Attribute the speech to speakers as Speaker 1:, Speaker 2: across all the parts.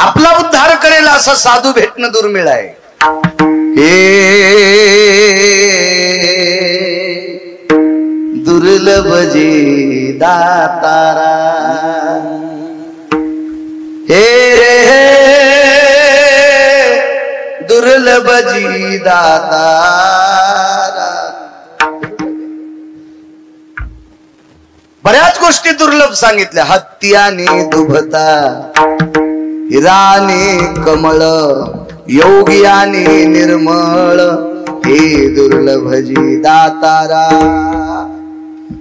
Speaker 1: आपला उद्धार करेल असा साधू भेटणं दुर्मिळ आहे. हे दुर्लभ जी दातारा, हे रे दुर्लभ जी दातारा. बऱ्याच गोष्टी दुर्लभ सांगितल्या. हत्याने दुभता, हिराने कमळ, योग्याने निर्मळ, हे दुर्लभ जी दातारा.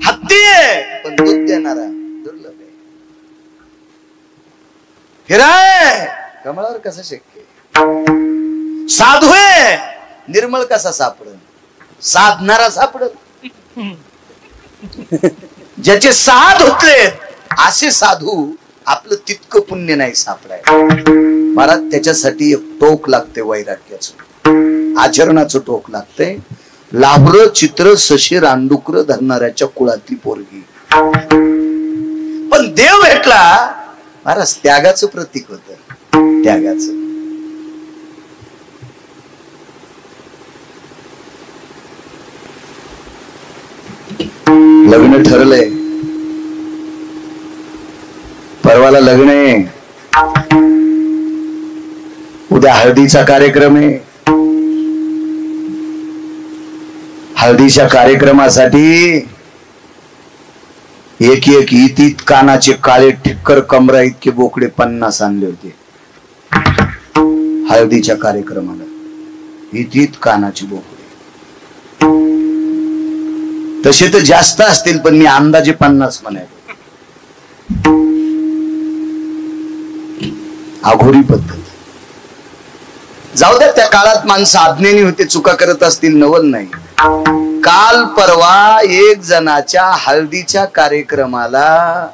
Speaker 1: हत्ती आहे पण दूध देणारा दुर्लभ आहे. हिरा आहे कमळावर कसं शक्य. साधू आहे निर्मळ कसा सापडल. साधणारा सापडल. ज्याचे साध होतले असे साधू आपलं तितकं पुण्य नाही सापडाय. महाराज त्याच्यासाठी एक टोक लागते वैराग्याचं, आचरणाचं टोक लागते. लाभर चित्र सशी रांडुकर धरणाऱ्याच्या कुळातली पोरगी. पण देव भेटला महाराज त्यागाचं प्रतीक होत. त्यागाचं लग्न ठरलंय. परवाला लग्न आहे. उद्या हळदीचा कार्यक्रम आहे. हळदीच्या कार्यक्रमासाठी एक एक इतीत कानाचे काळे ठिक्कर कमरा इतके बोकडे 50 आणले होते हळदीच्या कार्यक्रमाला. इतीत कानाचे बोकडे. तसे तर जास्त असतील पण मी अंदाजे 50 म्हणायला. अघोरी पद्धत. जाऊ द्या त्या काळात माणसं आज्ञेने होते. चुका करत असतील नवल नाही. काल परवा एक जणाच्या हळदीच्या कार्यक्रमाला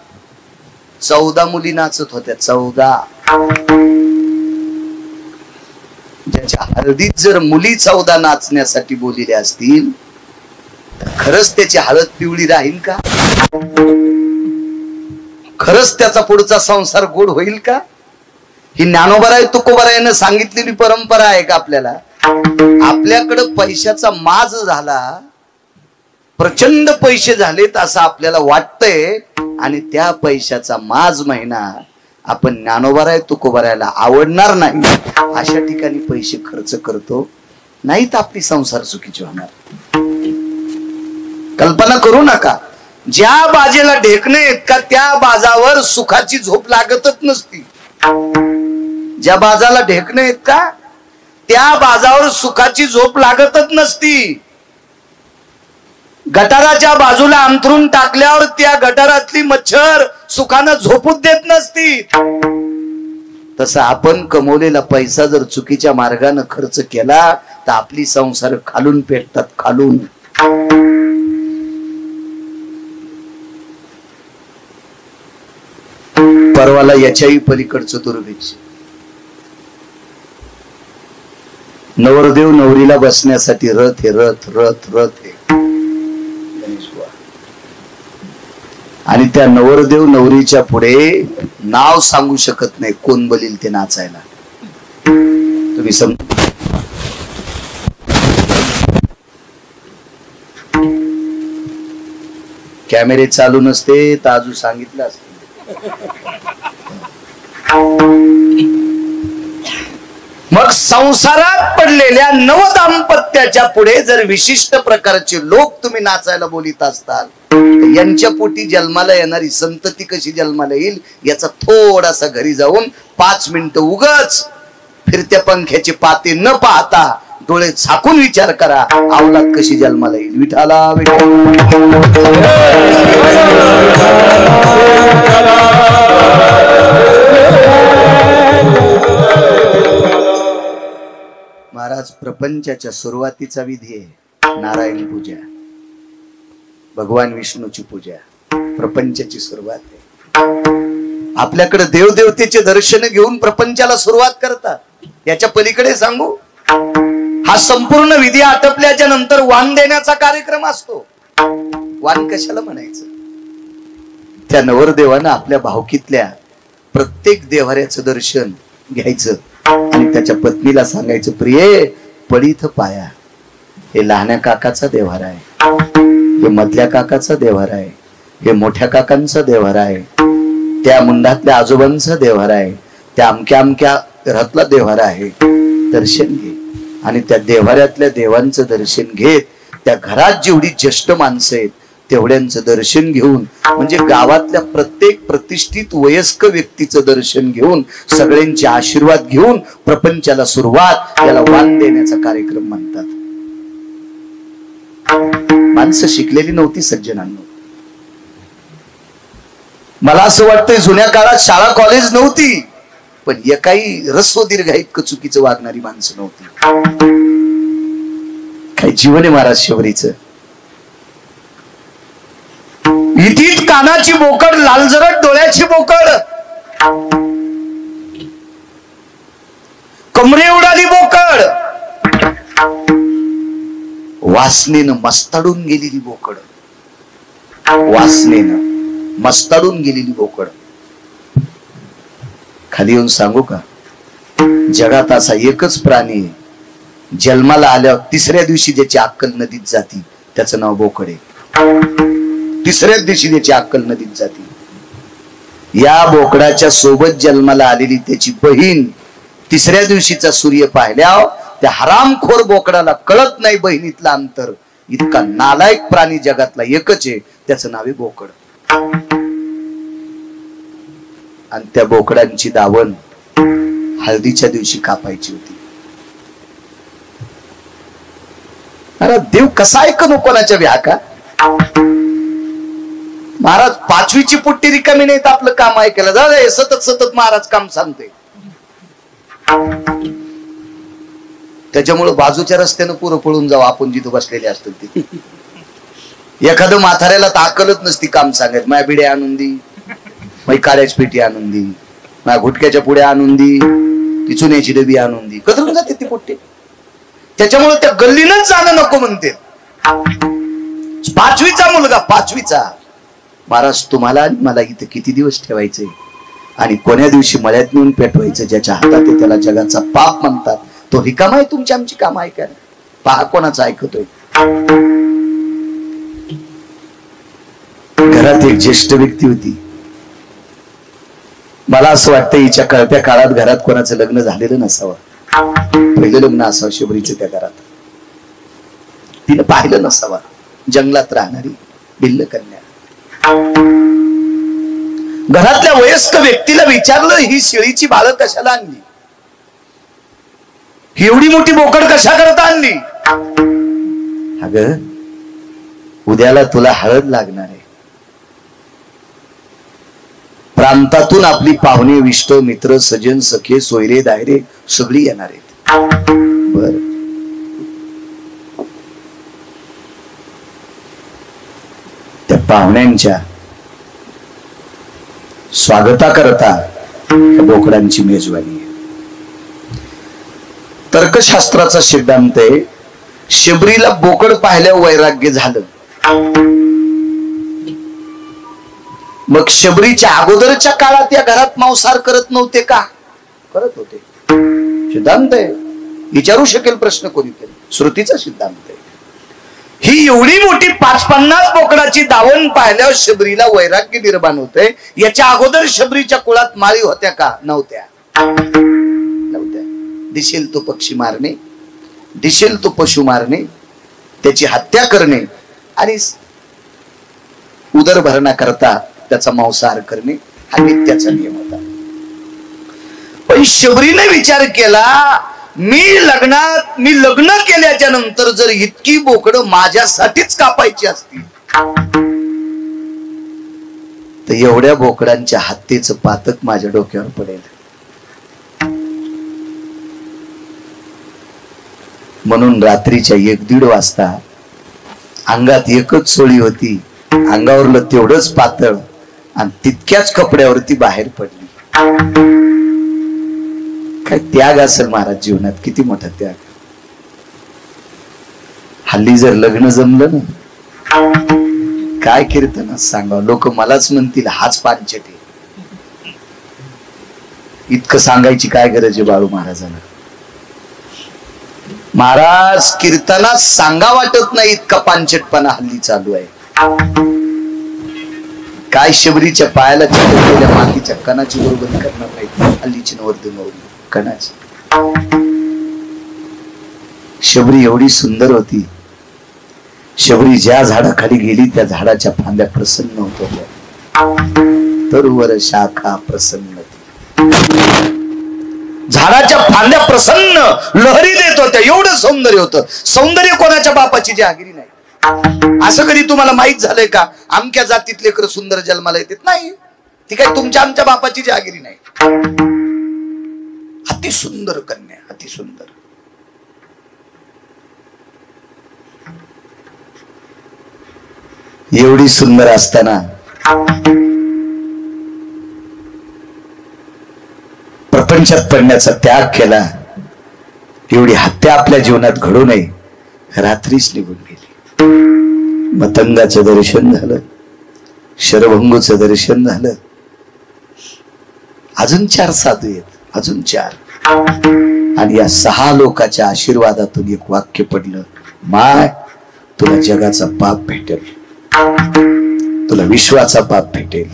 Speaker 1: 14 मुली नाचत होत्या. 14. ज्याच्या हळदीत जर मुली 14 नाचण्यासाठी बोललेल्या असतील तर खरंच त्याची हळद पिवळी राहील का. खरंच त्याचा पुढचा संसार गोड होईल का. ही ज्ञानोबराय तुकोबरायनं सांगितलेली परंपरा आहे का आपल्याला. आपल्याकडं पैशाचा माज झाला, प्रचंड पैसे झालेत असं आपल्याला वाटतंय आणि त्या पैशाचा माज महिना आपण ज्ञानोबराय तुकोबरायला आवडणार नाही अशा ठिकाणी पैसे खर्च करतो. नाही तर आपली संसार चुकीची होणार. कल्पना करू नका. ज्या बाजेला ढेकणे आहेत का त्या बाजावर सुखाची झोप लागतच नसती. ज्या बाजाला ढेकणे आहेत का त्या बाजावर सुखाची झोप लागतच नसती. गटाराच्या बाजूला अंथरून टाकल्यावर त्या गटारातली मच्छर सुखानं झोपूच देत नसती. तसं आपण कमवलेला पैसा जर चुकीच्या मार्गाने खर्च केला तर आपली संसार खालून पेटतात. खालून. परवाला याच्याही पलीकडचं दुर्भिक्ष. नवरदेव नवरीला बसण्यासाठी रथ हे रथ रथ रथ हे. आणि त्या नवरदेव नवरीच्या पुढे नाव सांगू शकत नाही कोण बोलील ते नाचायला. तुम्ही कॅमेरे चालू नसते तर अजून सांगितलं असतं. मग संसारात पडलेल्या नवदाम्पत्याच्या पुढे जर विशिष्ट प्रकारचे लोक तुम्ही नाचायला बोलित असताल यांच्या पोटी जन्माला येणारी संतती कशी जन्माला येईल याचा थोडासा घरी जाऊन 5 मिनिटं उगाच फिरत्या पंख्याचे पाते न पाहता डोळे झाकून विचार करा. अवलाद कशी जन्माला येईल. विठाला महाराज प्रपंचाच्या सुरुवातीचा विधी आहे नारायण पूजा. भगवान विष्णूची पूजा. प्रपंचाची सुरुवात आहे. आपल्याकडे देवदेवतेचे दर्शन घेऊन प्रपंचाला सुरुवात करतात. याच्या पलीकडे सांगू हा संपूर्ण विधी आटपल्याच्या नंतर वाण देण्याचा कार्यक्रम असतो. वाण कशाला म्हणायचं. त्या नवरदेवानं आपल्या भावकीतल्या प्रत्येक देवाऱ्याचं दर्शन घ्यायचं आणि त्याच्या पत्नीला सांगायचं, प्रिये पडीत पाया, हे लहान्या काकाचा देव्हार आहे, हे मधल्या काकाचा देव्हार आहे, हे मोठ्या काकांचा देव्हार आहे, त्या मुंडातल्या आजोबांचा देव्हार आहे, त्या अमक्या अमक्या घरातला देव्हार आहे, दर्शन घे. आणि त्या देव्हाऱ्यातल्या देवांचं दर्शन घेत त्या घरात जेवढी ज्येष्ठ माणसं आहेत तेवढ्यांचं दर्शन घेऊन, म्हणजे गावातल्या प्रत्येक प्रतिष्ठित वयस्क व्यक्तीचं दर्शन घेऊन, सगळ्यांचे आशीर्वाद घेऊन प्रपंचाला सुरुवात, त्याला वाण देण्याचा कार्यक्रम म्हणतात. माणसं शिकलेली नव्हती सज्जनांनो. मला असं वाटतंय जुन्या काळात शाळा कॉलेज नव्हती, पण एकाही रस्व दीर्घ इतकं चुकीचं वागणारी माणसं नव्हती. काय जीवन आहे महाराज शबरीचं. इथीत कानाची बोकड, लालजरट डोळ्याची बोकड, कमरे उडाली बोकड, वासनेनं मस्ताडून गेलेली बोकड, वासनेनं मस्ताडून गेलेली बोकड. खाली येऊन सांगू का, जगात असा एकच प्राणी आहे, जन्माला आल्यावर तिसऱ्या दिवशी ज्याची अक्कल नदीत जाती, त्याचं नाव बोकड आहे. तिसऱ्याच दिवशी त्याची अक्कल नदीत जाती. या बोकडाच्या सोबत जन्माला आलेली त्याची बहीण तिसऱ्या दिवशीचा सूर्य पाहिल्यावर त्या हरामखोर बोकडाला कळत नाही बहिणीतलं अंतर. इतका नालायक प्राणी जगातला एकच आहे, त्याचं नाव आहे बोकड. आणि त्या बोकडांची दावण हळदीच्या दिवशी कापायची होती. अरे देव कसा ऐक नको कोणाच्या व्याका. महाराज 5वीची पुट्टी रिकामी नाहीत आपलं काम ऐकायला. जा सतत सतत महाराज काम सांगते. त्याच्यामुळे बाजूच्या रस्त्यानं पुरं पळून जाऊ आपण जिथं बसलेले असतो तिथे. एखादं म्हाताऱ्याला ताकलच नसती काम सांगत, माझ्या बिड्या आणून दी, माझी काड्याची पेटी आणून दी, माझ्या गुटक्याच्या पुढ्या आणून दी, ती चुन्याची डबी आणून दी, कदरून जाते ती पोट्टी. त्याच्यामुळे त्या गल्लीनच जाणं नको म्हणते. 5वीचा मुलगा, 5वीचा. महाराज तुम्हाला आणि मला इथं किती दिवस ठेवायचंय आणि कोण्या दिवशी मळ्यात नेऊन पेटवायचं, ज्याच्या हातात आहे त्याला जगाचा पाप म्हणतात. तो रिकामा आहे तुमची आमची काम ऐकायला. पहा कोणाचं ऐकतोय. घरात एक ज्येष्ठ व्यक्ती होती. मला असं वाटतं हिच्या कळत्या काळात घरात कोणाचं लग्न झालेलं नसावं. पहिलं लग्न असावं शबरीचं त्या घरात. तिनं पाहिलं नसावा. जंगलात राहणारी भिल्ल कन्या. घरातल्या वयस्क व्यक्तीला विचारलं, ही शेळीची बाळ कशाला आणली, ही एवढी मोठी बोकड कशा करता आणली. अगं उद्याला तुला हळद लागणार आहे. प्रांतातून आपली पाहुणे विष्ट मित्र सजन सखे सोयरे दायरे सगळी येणार आहेत. बर त्या पाहुण्यांच्या स्वागता करता बोकडांची मेजवानी आहे. तर्कशास्त्राचा सिद्धांत आहे, शबरीला बोकड पाहिल्यावर वैराग्य झालं. मग शबरीच्या अगोदरच्या काळात या घरात मांसाहार करत नव्हते का? करत होते. सिद्धांत आहे, विचारू शकेल प्रश्न कोणीतरी. श्रुतीचा सिद्धांत आहे. ही एवढी मोठी 550 बोकडाची दावण पाहिल्यावर शबरीला वैराग्य निर्माण होते. याच्या अगोदर शबरीच्या कुळात माळी होत्या का? नव्हत्या. नव्हत्या. दिसेल तो पक्षी मारणे, दिसेल तो पशु मारणे, त्याची हत्या करणे आणि उदरभरणा करता त्याचा मांसाहार करणे हा नित्याचा नियम होता. पण शबरीने विचार केला, मी लग्न केल्याच्या नंतर जर इतकी बोकडं माझ्यासाठीच कापायची असती तर एवढ्या बोकडांच्या हत्येचं पातक माझ्या डोक्यावर पडेल. म्हणून रात्रीच्या 1-1:30 वाजता अंगात एकच सोळी होती, अंगावरलं तेवढंच पातळ आणि तितक्याच कपड्यावरती बाहेर पडली. काय त्याग असेल महाराज जीवनात, किती मोठा त्याग. हल्ली जर लग्न जमलं ना, काय कीर्तन सांगावं, लोक मलाच म्हणतील हाच पांचटे. इतकं सांगायची काय गरज आहे बाळू महाराजांना? महाराज कीर्तनात सांगा वाटत नाही इतका पांचटपणा हल्ली चालू आहे. काय शबरीच्या पायाला चिकटलेल्या मातीच्या कणाची बरोबरी करणार नाही हल्लीची नवरदेव कणाची. शबरी एवढी सुंदर होती. शबरी ज्या झाडाखाली गेली त्या झाडाच्या फांद्या प्रसन्न होत होत्या. तरुवर शाखा प्रसन्न, झाडाच्या फांद्या प्रसन्न लहरी देत होत्या. एवढं सौंदर्य होतं. सौंदर्य कोणाच्या बापाची जहागिरी नाही. असं कधी तुम्हाला माहित झालंय का आमक्या जातीत लेकर सुंदर जन्माला येतात? नाही. ती काय तुमच्या आमच्या बापाची जहागिरी नाही. अति सुंदर कन्या, अति सुंदर. एवढी सुंदर असताना प्रपंचात पडण्याचा त्याग केला. एवढी हत्या आपल्या जीवनात घडू नये रात्रीच निघून गेली. मतंगाचं दर्शन झालं, शरभंगूचं दर्शन झालं. अजून 4 साधू आहेत, अजून 4. आणि या 6 लोकांच्या आशीर्वादातून एक वाक्य पडलं, माय तुला जगाचा पाप भेटेल, तुला विश्वाचा पाप भेटेल.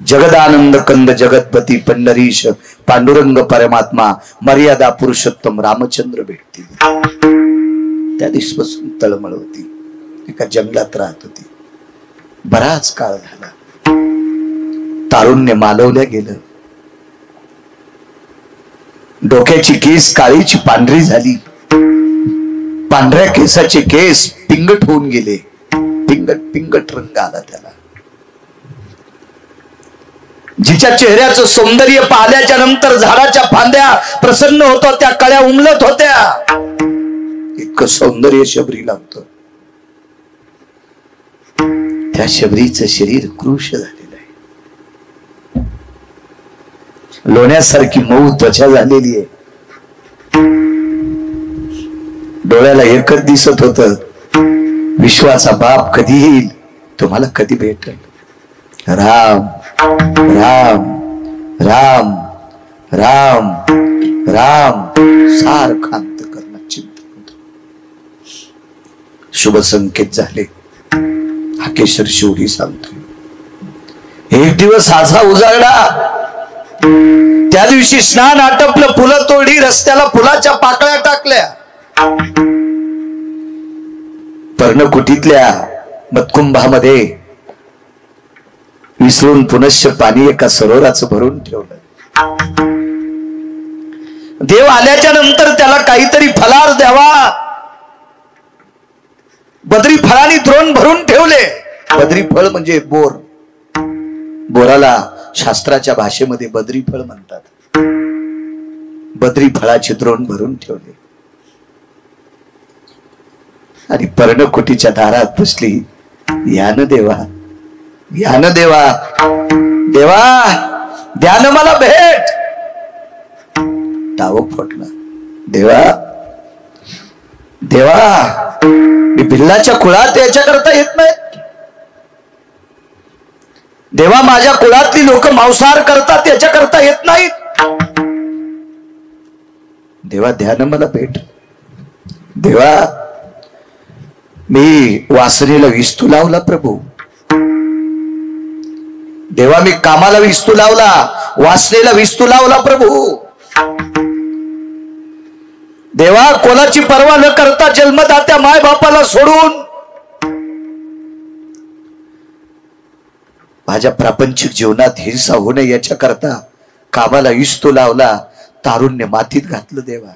Speaker 1: जगदानंद कंद जगतपती पंढरीश पांडुरंग परमात्मा मर्यादा पुरुषोत्तम रामचंद्र भेटतील. त्या दिवसापासून तळमळ होती. एका जंगलात राहत होती. बराच काळ झाला. तारुण्य मालवल्या गेलं. डोक्याची केस काळीची पांढरी झाली. पांढऱ्या केसाचे केस पिंगट होऊन गेले. पिंगट रंग आला त्याला. जिच्या चेहऱ्याचं सौंदर्य पाहिल्याच्या नंतर झाडाच्या फांद्या प्रसन्न होत होत्या, कळ्या उमलत होत्या. इतकं सौंदर्य शबरीला होतं. त्या शबरीचं शरीर कृश झालेलं आहे. लोण्यासारखी मऊ त्वचा झालेली आहे. डोळ्याला एकच दिसत होत, विश्वाचा बाप कधी येईल, तुम्हाला कधी भेटेल. राम राम राम राम राम सारखं अंतःकरणात चिंतन होतं. शुभ संकेत झाले. हाकेश्वर शिवही सांगतोय. एक दिवस आझा उजाडला. त्या दिवशी स्नान आटपलं, फुलं तोडली, रस्त्याला फुलाच्या पाकळ्या टाकल्या. पर्णकुटीतल्या मतकुंभामध्ये विसरून पुनश्च पाणी एका सरोवराचं भरून ठेवलं. देव आल्याच्या नंतर त्याला काहीतरी फलार द्यावा. बद्री फळाने द्रोण भरून ठेवले. बद्री फळ म्हणजे बोर. बोराला शास्त्राच्या भाषेमध्ये बद्री फळ म्हणतात. बद्री फळाचे द्रोण भरून ठेवले आणि पर्णकुटीच्या दारात बसली. यान देवा, यान देवा, देवा द्यान मला भेट. टाव फुटला. देवा देवा मी भिल्लाच्या कुळात याच्याकरता येत नाही. देवा माझ्या कुळातली लोक मांसाहार करतात याच्याकरता येत नाहीत. देवा ध्यान मला भेट. देवा मी वासनेला विस्तू लावला प्रभू. देवा मी कामाला विस्तू लावला, वासनेला विस्तू लावला प्रभू. देवा कोणाची पर्वा न करता जन्मदात्या माय बापाला सोडून माझ्या प्रापंचिक जीवनात हिंसा होऊ नये याच्या करता कामाला विस्तू लावला. तारुण्य मातीत घातलं. देवा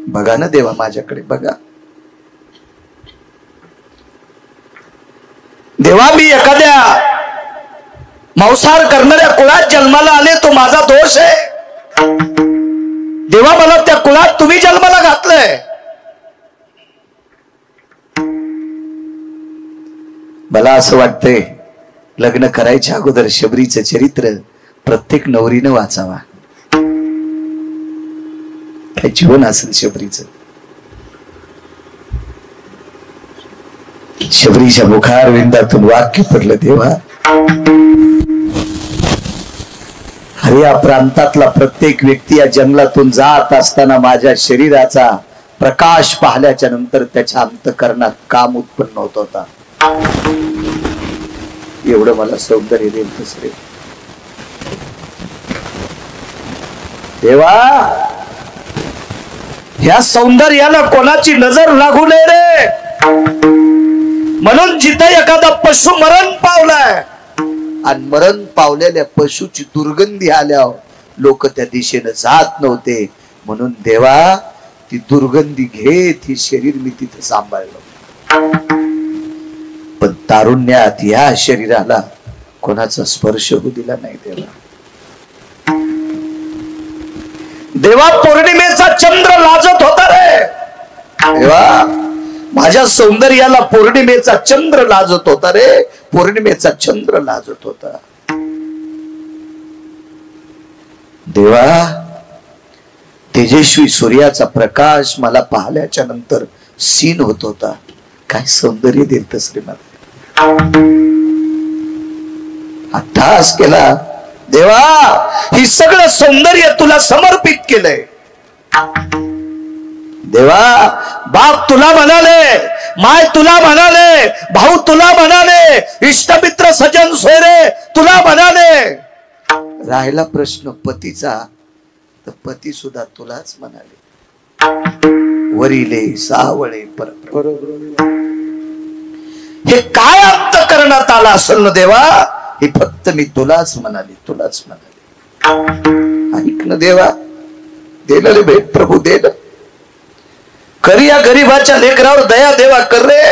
Speaker 1: बघा ना, देवा माझ्याकडे बघा. देवा मी एखाद्या मांसाहार करणाऱ्या कुळात जन्माला आले, तो माझा दोष आहे. देवा मला त्या कुळात तुम्ही जन्माला घातलंय. मला असं वाटतंय लग्न करायच्या अगोदर शबरीचं चरित्र प्रत्येक नवरीनं वाचावा. काय जीवन असेल शबरीचं. शबरीच्या मुखारविंदातून वाक्य पडलं, देवा अरे या प्रांतातला प्रत्येक व्यक्ती या जंगलातून जात असताना माझ्या शरीराचा प्रकाश पाहिल्याच्या नंतर त्याच्या अंतःकरणात काम उत्पन्न होत होता. एवढं मला सौंदर्य देईल दुसरे देवा. ह्या सौंदर्याला कोणाची नजर लागू नये रे. म्हणून जिथे एखादा पशु मरण पावलाय आणि मरण पावलेल्या पशुची दुर्गंधी आल्यावर लोक त्या दिशेने जात नव्हते. म्हणून देवा ती दुर्गंधी घेत ही शरीर मी तिथे सांभाळलं. पण तारुण्यात या शरीराला कोणाचा स्पर्श होऊ दिला नाही देवा. देवा पौर्णिमेचा चंद्र लाजत होता रे देवा. माझ्या सौंदर्याला पौर्णिमेचा चंद्र लाजत होता रे. पौर्णिमेचा चंद्र लाजत होता देवा. तेजस्वी सूर्याचा प्रकाश मला पाहिल्याच्या नंतर सीन होत होता. काय सौंदर्य देत श्रीमंत. अट्टहास केला देवा. ही सगळं सौंदर्य तुला समर्पित केलंय देवा. बाप तुला म्हणाले, माय तुला म्हणाले, भाऊ तुला म्हणाले, इष्टमित्र सजन सोयरे तुला म्हणाले. राहिला प्रश्न पतीचा, तर पती सुद्धा तुलाच म्हणाले. वरिले सावळे परत हे काय अंत करण्यात आला असेल ना देवा. हे फक्त मी तुलाच म्हणाली, तुलाच म्हणाली. ऐक ना देवा. दिलं रे भेट प्रभू दिलं. करी या गरीबाच्या लेकरावर दया देवा कर रे.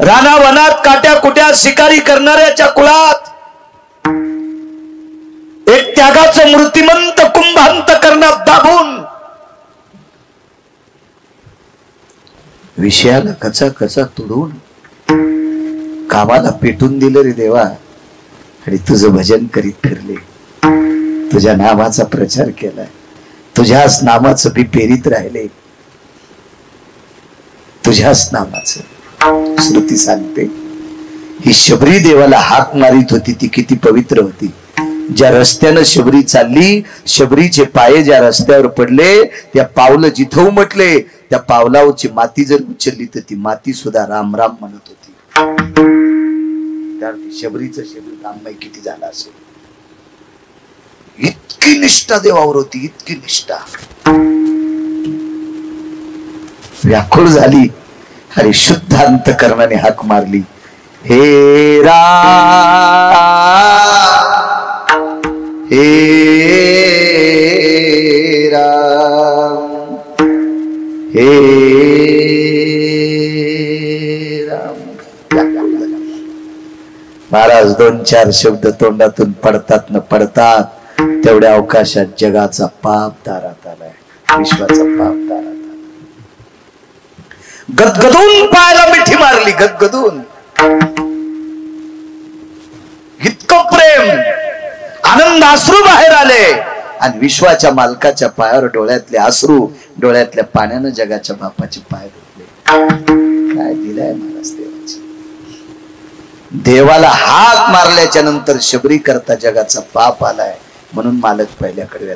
Speaker 1: रानावनात काट्या कुट्या शिकारी करणाऱ्याच्या कुळात एक त्यागाचं मूर्तिमंत कुंभांत करण्यात दाबून विषयाला कचा कचा तुडून कामाला पेटून दिलं रे देवा. आणि तुझं भजन करीत फिरले. तुझ्या नामाचा प्रचार केलाय. तुझ्याच नामाचं बी पेरीत राहिले. तुझ्याच नामाचं. श्रुती सांगते ही शबरी देवाला हाक मारित होती ती किती पवित्र होती. ज्या रस्त्यानं शबरी चालली, शबरीचे पाय ज्या रस्त्यावर पडले, त्या पावलं जिथं उमटले त्या पावलावरची माती जर उचलली तर ती माती सुद्धा राम राम म्हणत होती. त्यावरती शबरीचं शरीर राममय किती झाला असेल. इतकी निष्ठा देवावर होती, इतकी निष्ठा. व्याकुळ झाली आणि शुद्ध अंतकरणाने हाक मारली. हे राम, हे राम, हे राम. महाराज दोन चार शब्द तोंडातून पडतात न पडतात तेवढ्या अवकाशात जगाचा पाप दारात आलाय. विश्वाचा पाप दारात आलाय. गदगदून पायाला मिठी मारली. गदगदून. इतकं प्रेम, आनंद अश्रू बाहेर आले आणि विश्वाच्या मालकाच्या पायावर डोळ्यातले अश्रू, डोळ्यातल्या पाण्यानं जगाच्या बापाचे पाय धुतले. काय दिलाय महाराज देवाची. देवाला हाक मारल्याच्या नंतर शबरी करता जगाचा पाप आलाय. म्हणून मालक पहिल्याकडे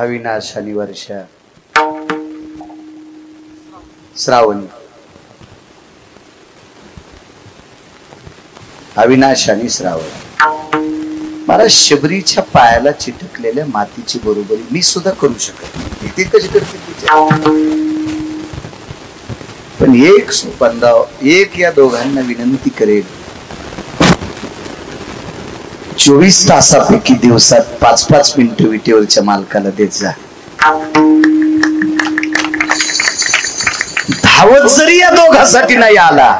Speaker 1: अविनाश आणि वर्षा श्रावणी, अविनाश आणि श्रावण, मला शबरीच्या पायाला चिटकलेल्या मातीची बरोबरी मी सुद्धा करू शकत नाही. ती कशी करते तिच्या, पण एक सोपानराव, एक या दोघांना विनंती करेल, 24 तासापैकी दिवसात 5-5 मिनिटं विटेवरच्या मालकाला देत जा. धावत जरी या दोघांसाठी नाही आला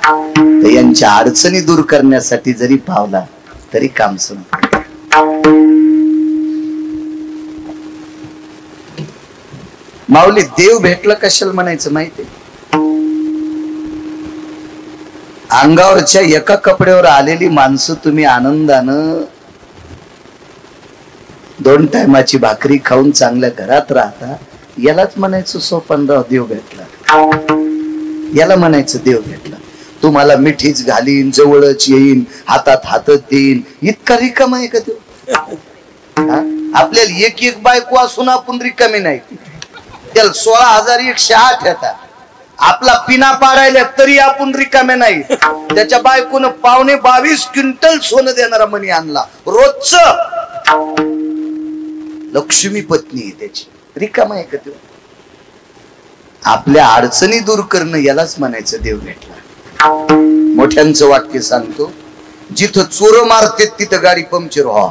Speaker 1: तर यांच्या अडचणी दूर करण्यासाठी जरी पावला तरी काम संपलं. माऊली, देव भेटला कशाला म्हणायचं माहितीये? अंगावरच्या एका कपड्यावर आलेली माणसं तुम्ही आनंदानं 2 टायमाची भाकरी खाऊन चांगल्या घरात राहता, यालाच म्हणायचं सोपानराव देव भेटला. याला म्हणायचं देव भेटला. तुम्हाला मिठीच घालीन, जवळच येईन, हातात हातच देईन, इतका रिकामा आहे का देव? आपल्याला एक एक बायको असून आपण रिकामी नाही. त्याला 16,108 येतात. आपला पिना पाडायला तरी आपण रिकामे नाही. त्याच्या बायकोनं 22 क्विंटल सोनं देणारा मणी आणला रोजच. लक्ष्मी पत्नी आहे त्याची, रिकामा आहे का देव? आपल्या अडचणी दूर करणं यालाच म्हणायचं देव भेटला. मोठ्यांचं वाक्य सांगतो, जिथं चोर मारतेत तिथं गाडी पंक्चर व्हा.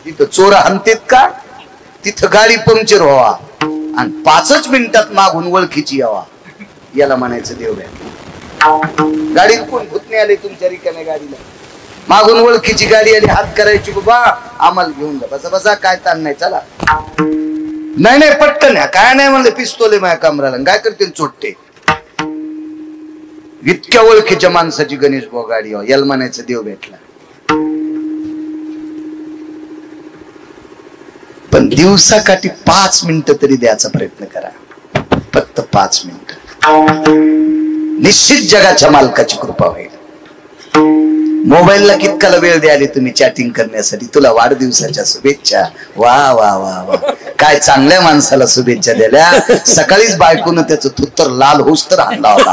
Speaker 1: तिथं चोर हाणतेत का तिथं गाडी पंक्चर व्हावा आणि 5च मिनिटात मागून ओळखीची यावा, याला म्हणायचं देव भेटला. गाडीत कोण भूतने आले तुमच्या रिकाम्या गाडीला? मागून ओळखीची गाडी आली, हात करायची, बाबा आम्हाला घेऊन जा, बसा बसा, काय ताण नाही, चला. नाही नाही पटकन या, काय नाही म्हणलं, पिस्तोल आहे माझ्या कमराला, काय करतील चोट्टे. इतक्या ओळखीच्या माणसाची गणेश भाऊ गाडी याला म्हणायचं देव भेटला. पण दिवसाकाठी 5 मिनिटं तरी द्यायचा प्रयत्न करा, फक्त 5 मिनिटं. निश्चित जगाच्या मालकाची कृपा होईल. मोबाईलला कितकाला वेळ द्याले तुम्ही चॅटिंग करण्यासाठी? तुला वाढदिवसाच्या शुभेच्छा. वा वा वा वा, काय चांगल्या माणसाला शुभेच्छा दिल्या. सकाळीच बायकोनं त्याचं थुत्तर लाल हुस्तर आणला होता.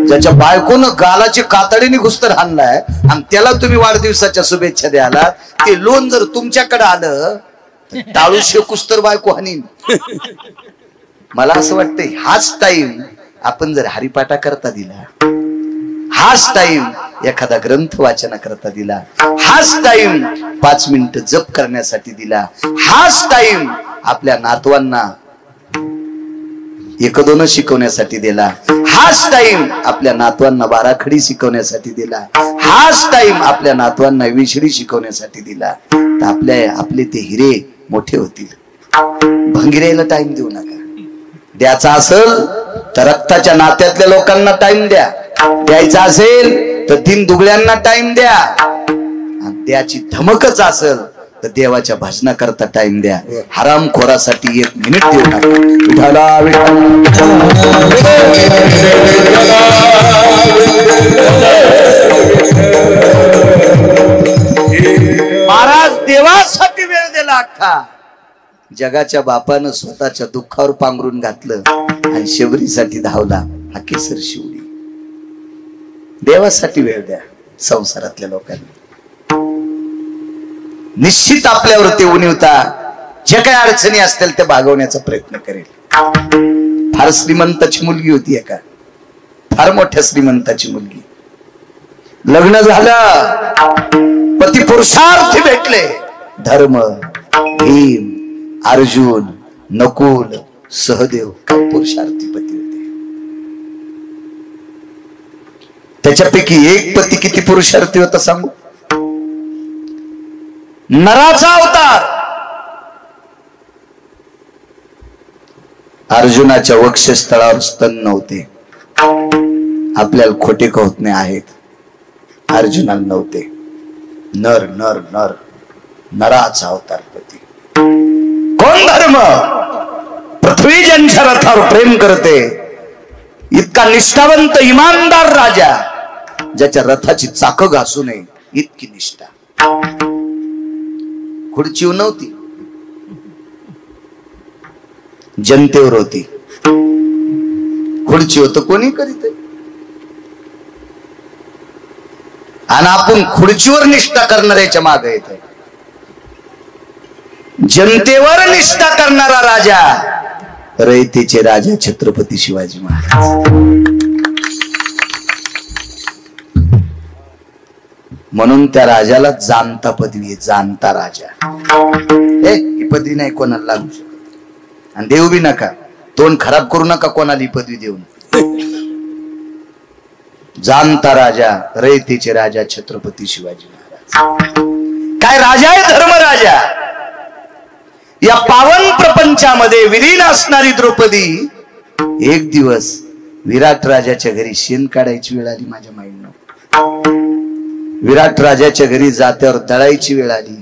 Speaker 1: ज्याच्या बायकोनं गालाची कातडीने घुस्तर आणलाय आणि त्याला तुम्ही वाढदिवसाच्या शुभेच्छा द्याला, ते लोन जर तुमच्याकडे आलं टाळू शेकुस्तर बायको हानीन. मला असं वाटतंय हाच टाइम आपण जर हरिपाठा करता दिला, हाच टाइम एखादा ग्रंथ वाचना करता दिला, हाच टाइम 5 मिनिटं जप करण्यासाठी दिला, हाच टाइम आपल्या नातवांना 1-2 शिकवण्यासाठी दिला, हाच टाइम आपल्या नातवांना बाराखडी शिकवण्यासाठी दिला, हाच टाइम आपल्या नातवांना विषडी शिकवण्यासाठी दिला, तर आपले ते हिरे मोठे होतील. भंगिऱ्याला टाइम देऊ नका. द्यायचा असेल तर रक्ताच्या नात्यातल्या लोकांना टाइम द्या, द्यायचा असेल तर 3 दुगड्यांना टाइम द्या, आणि द्याची धमकच असेल तर देवाच्या भजना करता टाइम द्या. हरामखोरासाठी 1 मिनिट देऊ नका. महाराज देवासाठी वेळ दिला. अख्खा जगाच्या बापानं स्वतःच्या दुःखावर पांघरून घातलं आणि शबरीसाठी धावला. हा केसर शिवडी. देवासाठी वेळ द्या. संसारातल्या लोकांनी निश्चित आपल्यावर ते उणीवता जे काही अडचणी असतील ते भागवण्याचा प्रयत्न करेल. फार श्रीमंताची मुलगी होती, एका फार मोठ्या श्रीमंताची मुलगी. लग्न झालं, पती पुरुषार्थी भेटले. धर्म, भीम, अर्जुन, नकुल, सहदेव, काय पुरुषार्थी पती होते. त्याच्यापैकी एक पती किती पुरुषार्थी होता सांगू? नराचा अवतार. अर्जुनाच्या वक्षस्थळावर स्तन नव्हते. आपल्याला खोटे कहोतने आहेत, अर्जुनाला नव्हते. नर नर नर नराचा अवतार पती. कोण धर्म? पृथ्वी ज्यांच्या रथावर प्रेम करते, इतका निष्ठावंत इमानदार राजा, ज्याच्या रथाची चाकं घासू नये इतकी निष्ठा. खुर्चीवर नव्हती, जनतेवर होती. खुर्ची होत कोणी करीत, आणि आपण खुर्चीवर निष्ठा करणाऱ्याच्या मागे येत. जनतेवर निष्ठा करणारा राजा रयतेचे राजा छत्रपती शिवाजी महाराज. म्हणून त्या राजाला जाणता पदवी आहे, जाणता राजा. ही पदवी नाही कोणाला लागू शकत, आणि देऊ बी नका. तोंड खराब करू नका कोणाला ही पदवी देऊन. जाणता राजा रयतेचे राजा छत्रपती शिवाजी महाराज. काय राजा आहे, धर्मराजा. या पावन प्रपंचामध्ये विलीन असणारी द्रौपदी एक दिवस विराट राजाच्या घरी शेण काढायची वेळ आली. माझ्या माईंना विराट राजाच्या घरी जात्यावर दळायची वेळ आली,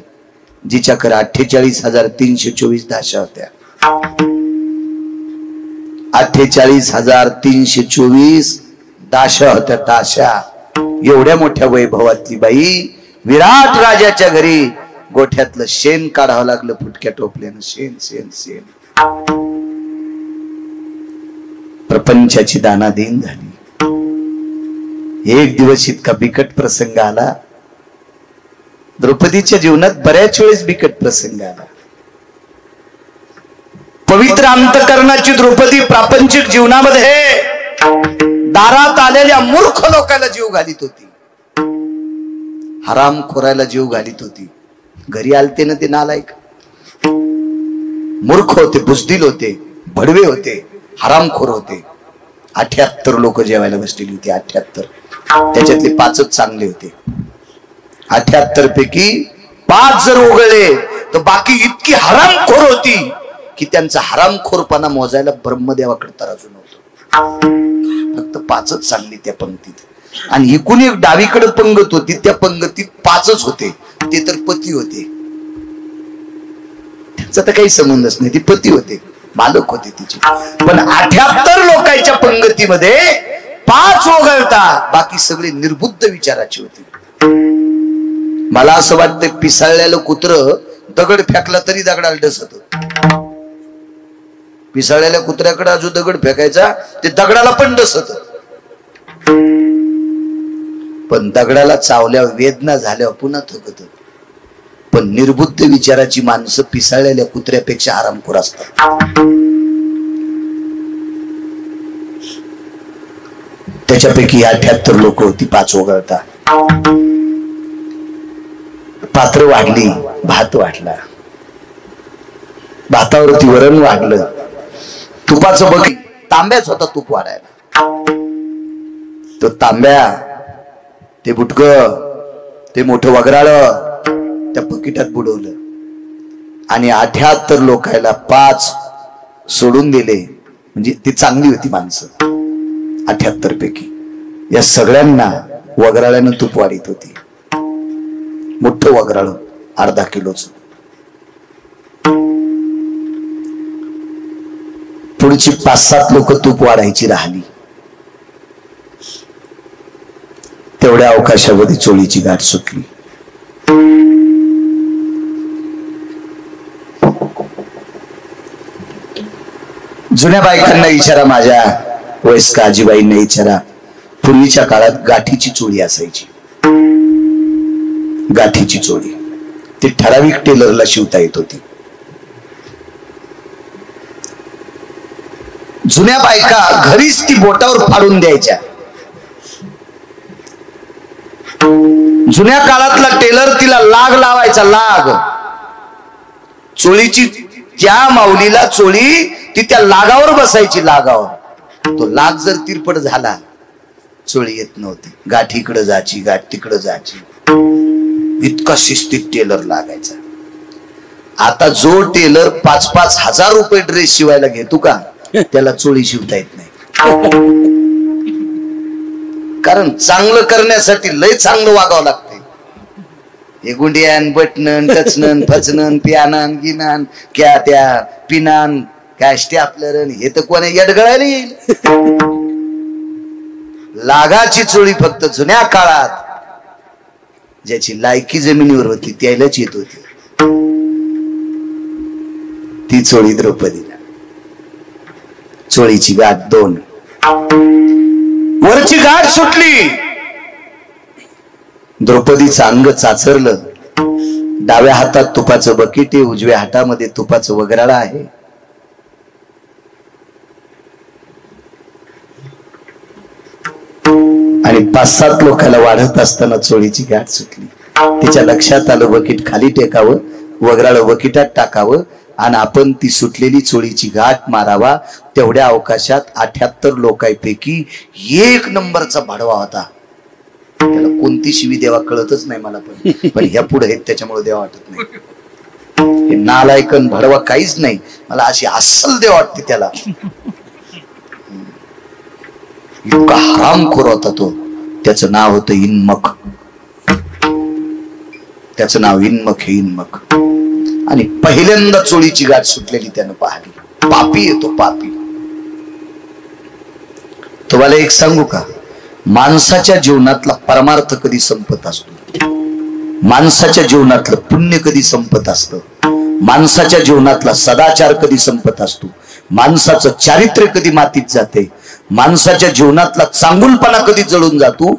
Speaker 1: जिच्याकडे 48,324 दाशा होत्या. 48,324 दाशा होत्या. दाशा एवढ्या मोठ्या वैभवातली बाई विराट राजाच्या घरी गोठ्यातलं शेण काढावं लागलं फुटक्या टोपल्यानं. शेण शेण शेण. प्रपंचाची दानादेन झाली. एक दिवस इतका बिकट प्रसंग आला. द्रौपदीच्या जीवनात बऱ्याच वेळेस बिकट प्रसंग आला. पवित्र अंतकरणाची द्रौपदी प्रापंचिक जीवनामध्ये दारात आलेल्या मूर्ख लोकांना जीव घालीत होती, हराम खोरायला जीव घालीत होती. घरी आलते ना ते नालायक, मूर्ख होते, बुजदिल होते, भडवे होते, हरामखोर होते. 78 लोक जेवायला बसलेली होती. 78. त्याच्यातले 5च चांगले होते. 78 पैकी 5 जर उघडले तर बाकी इतकी हरामखोर होती की त्यांचा हरामखोरपणा मोजायला ब्रह्मदेवाकडे तराजू नव्हतं. फक्त 5च चांगली त्या पंक्तीत. आणि एकूण एक डावीकडे पंगत होती, त्या पंगतीत 5च होते. ते तर पती होते, त्यांचा तर काही संबंधच नाही. ते पती होते, मालक होते तिचे. पण 78 लोकांच्या पंगतीमध्ये 5 वगळता बाकी सगळे निर्बुद्ध विचाराची होती. मला असं वाटतं पिसाळलेलं कुत्र दगड फेकला तरी दगडाला डसत. पिसाळलेल्या कुत्र्याकडे अजून दगड फेकायचा, ते दगडाला पण डसत. पण दगडाला चावल्यावर वेदना झाल्यावर पुन्हा थकत. पण निर्बुद्ध विचाराची माणसं पिसाळलेल्या कुत्र्यापेक्षा आरामखोर असतात. त्याच्यापैकी 78 लोक होती, 5 वगळता. पात्र वाढली, भात वाढला, भातावरती वरण वाढलं, तुपाचं बघ तांब्याच होता तूप वाढायला. तो तांब्या, ते बुटक, ते मोठं वगराळ त्या बकेटात बुडवलं. आणि 78 लोकायला 5 सोडून दिले. म्हणजे ती चांगली होती माणसं 78 पैकी. या सगळ्यांना वगराळ्यानं तूप वाढीत होती. मोठं वगराळ अर्धा किलोचं. पुढची 5-7 लोक तूप वाढायची राहिली. तेवढ्या अवकाशामध्ये चोळीची गाठ सुटली. जुन्या बायकांना विचारा, माझ्या वयस्क आजीबाईंना विचारा. पूर्वीच्या काळात गाठीची चोळी असायची. गाठीची चोळी ती ठराविक टेलरला शिवता येत होती. जुन्या बायका घरीच ती बोटावर फाडून द्यायच्या. जुन्या काळातला टेलर तिला लाग लावायचा. लाग चोळीची, त्या माऊलीला चोळी ती त्या लागावर बसायची. लागावर तो लाग जर तिरपट झाला चोळी येत नव्हती. गाठ इकडे जायची, गाठ तिकडे जायची. इतका शिस्तीत टेलर लागायचा. आता जो टेलर 5-5 हजार रुपये ड्रेस शिवायला घेतो का, त्याला चोळी शिवता येत नाही. कारण चांगलं करण्यासाठी लय चांगलं वागावं लागतंय. हे गुंडियान, बटनन, टचनन, फचनन, प्यानन, गिनान, क्या त्या पिनान, काय स्टॅपलरन, हे तर कोणा यडगळायला येईल. लागाची चोळी फक्त जुन्या काळात ज्याची लायकी जमिनीवर होती त्यालाच येत होती. ती चोळी द्रौपदीला. चोळीची गाठ 2. वरची गाठ सुटली. द्रौपदीचं अंग चाचरलं. डाव्या हातात तुपाचं बकेट आहे, उजव्या हातामध्ये तुपाचं वगराळा आहे. आणि 5-7 लोकांना वाढत असताना चोळीची गाठ सुटली. तिच्या लक्षात आलं बकेट खाली टेकावं, वगराळ बकेटात टाकावं आणि आपण ती सुटलेली चोळीची गाठ मारावा. तेवढ्या अवकाशात 78 लोकांपैकी 1 नंबरचा भाडवा होता. त्याला कोणती शिवी देवा कळतच नाही मला, पण ह्या पुढे आहेत त्याच्यामुळे देवा वाटत नाही. हे नालायकन भडवा काहीच नाही, मला अशी अस्सल देवा वाटते त्याला. इतका हरामखोर होता तो. त्याचं नाव होतं इन्मक. त्याचं नाव इन्मक हे इन्मक. आणि पहिल्यांदा चोळीची गाठ सुटलेली त्यानं पाहिली. पापी येतो पापी. तुम्हाला एक सांगू का, माणसाच्या जीवनातला परमार्थ कधी संपत असतो, माणसाच्या जीवनातलं पुण्य कधी संपत असतं, माणसाच्या जीवनातला सदाचार कधी संपत असतो, माणसाचं चारित्र्य कधी मातीत जाते, माणसाच्या जीवनातला चांगुलपणा कधी जळून जातो.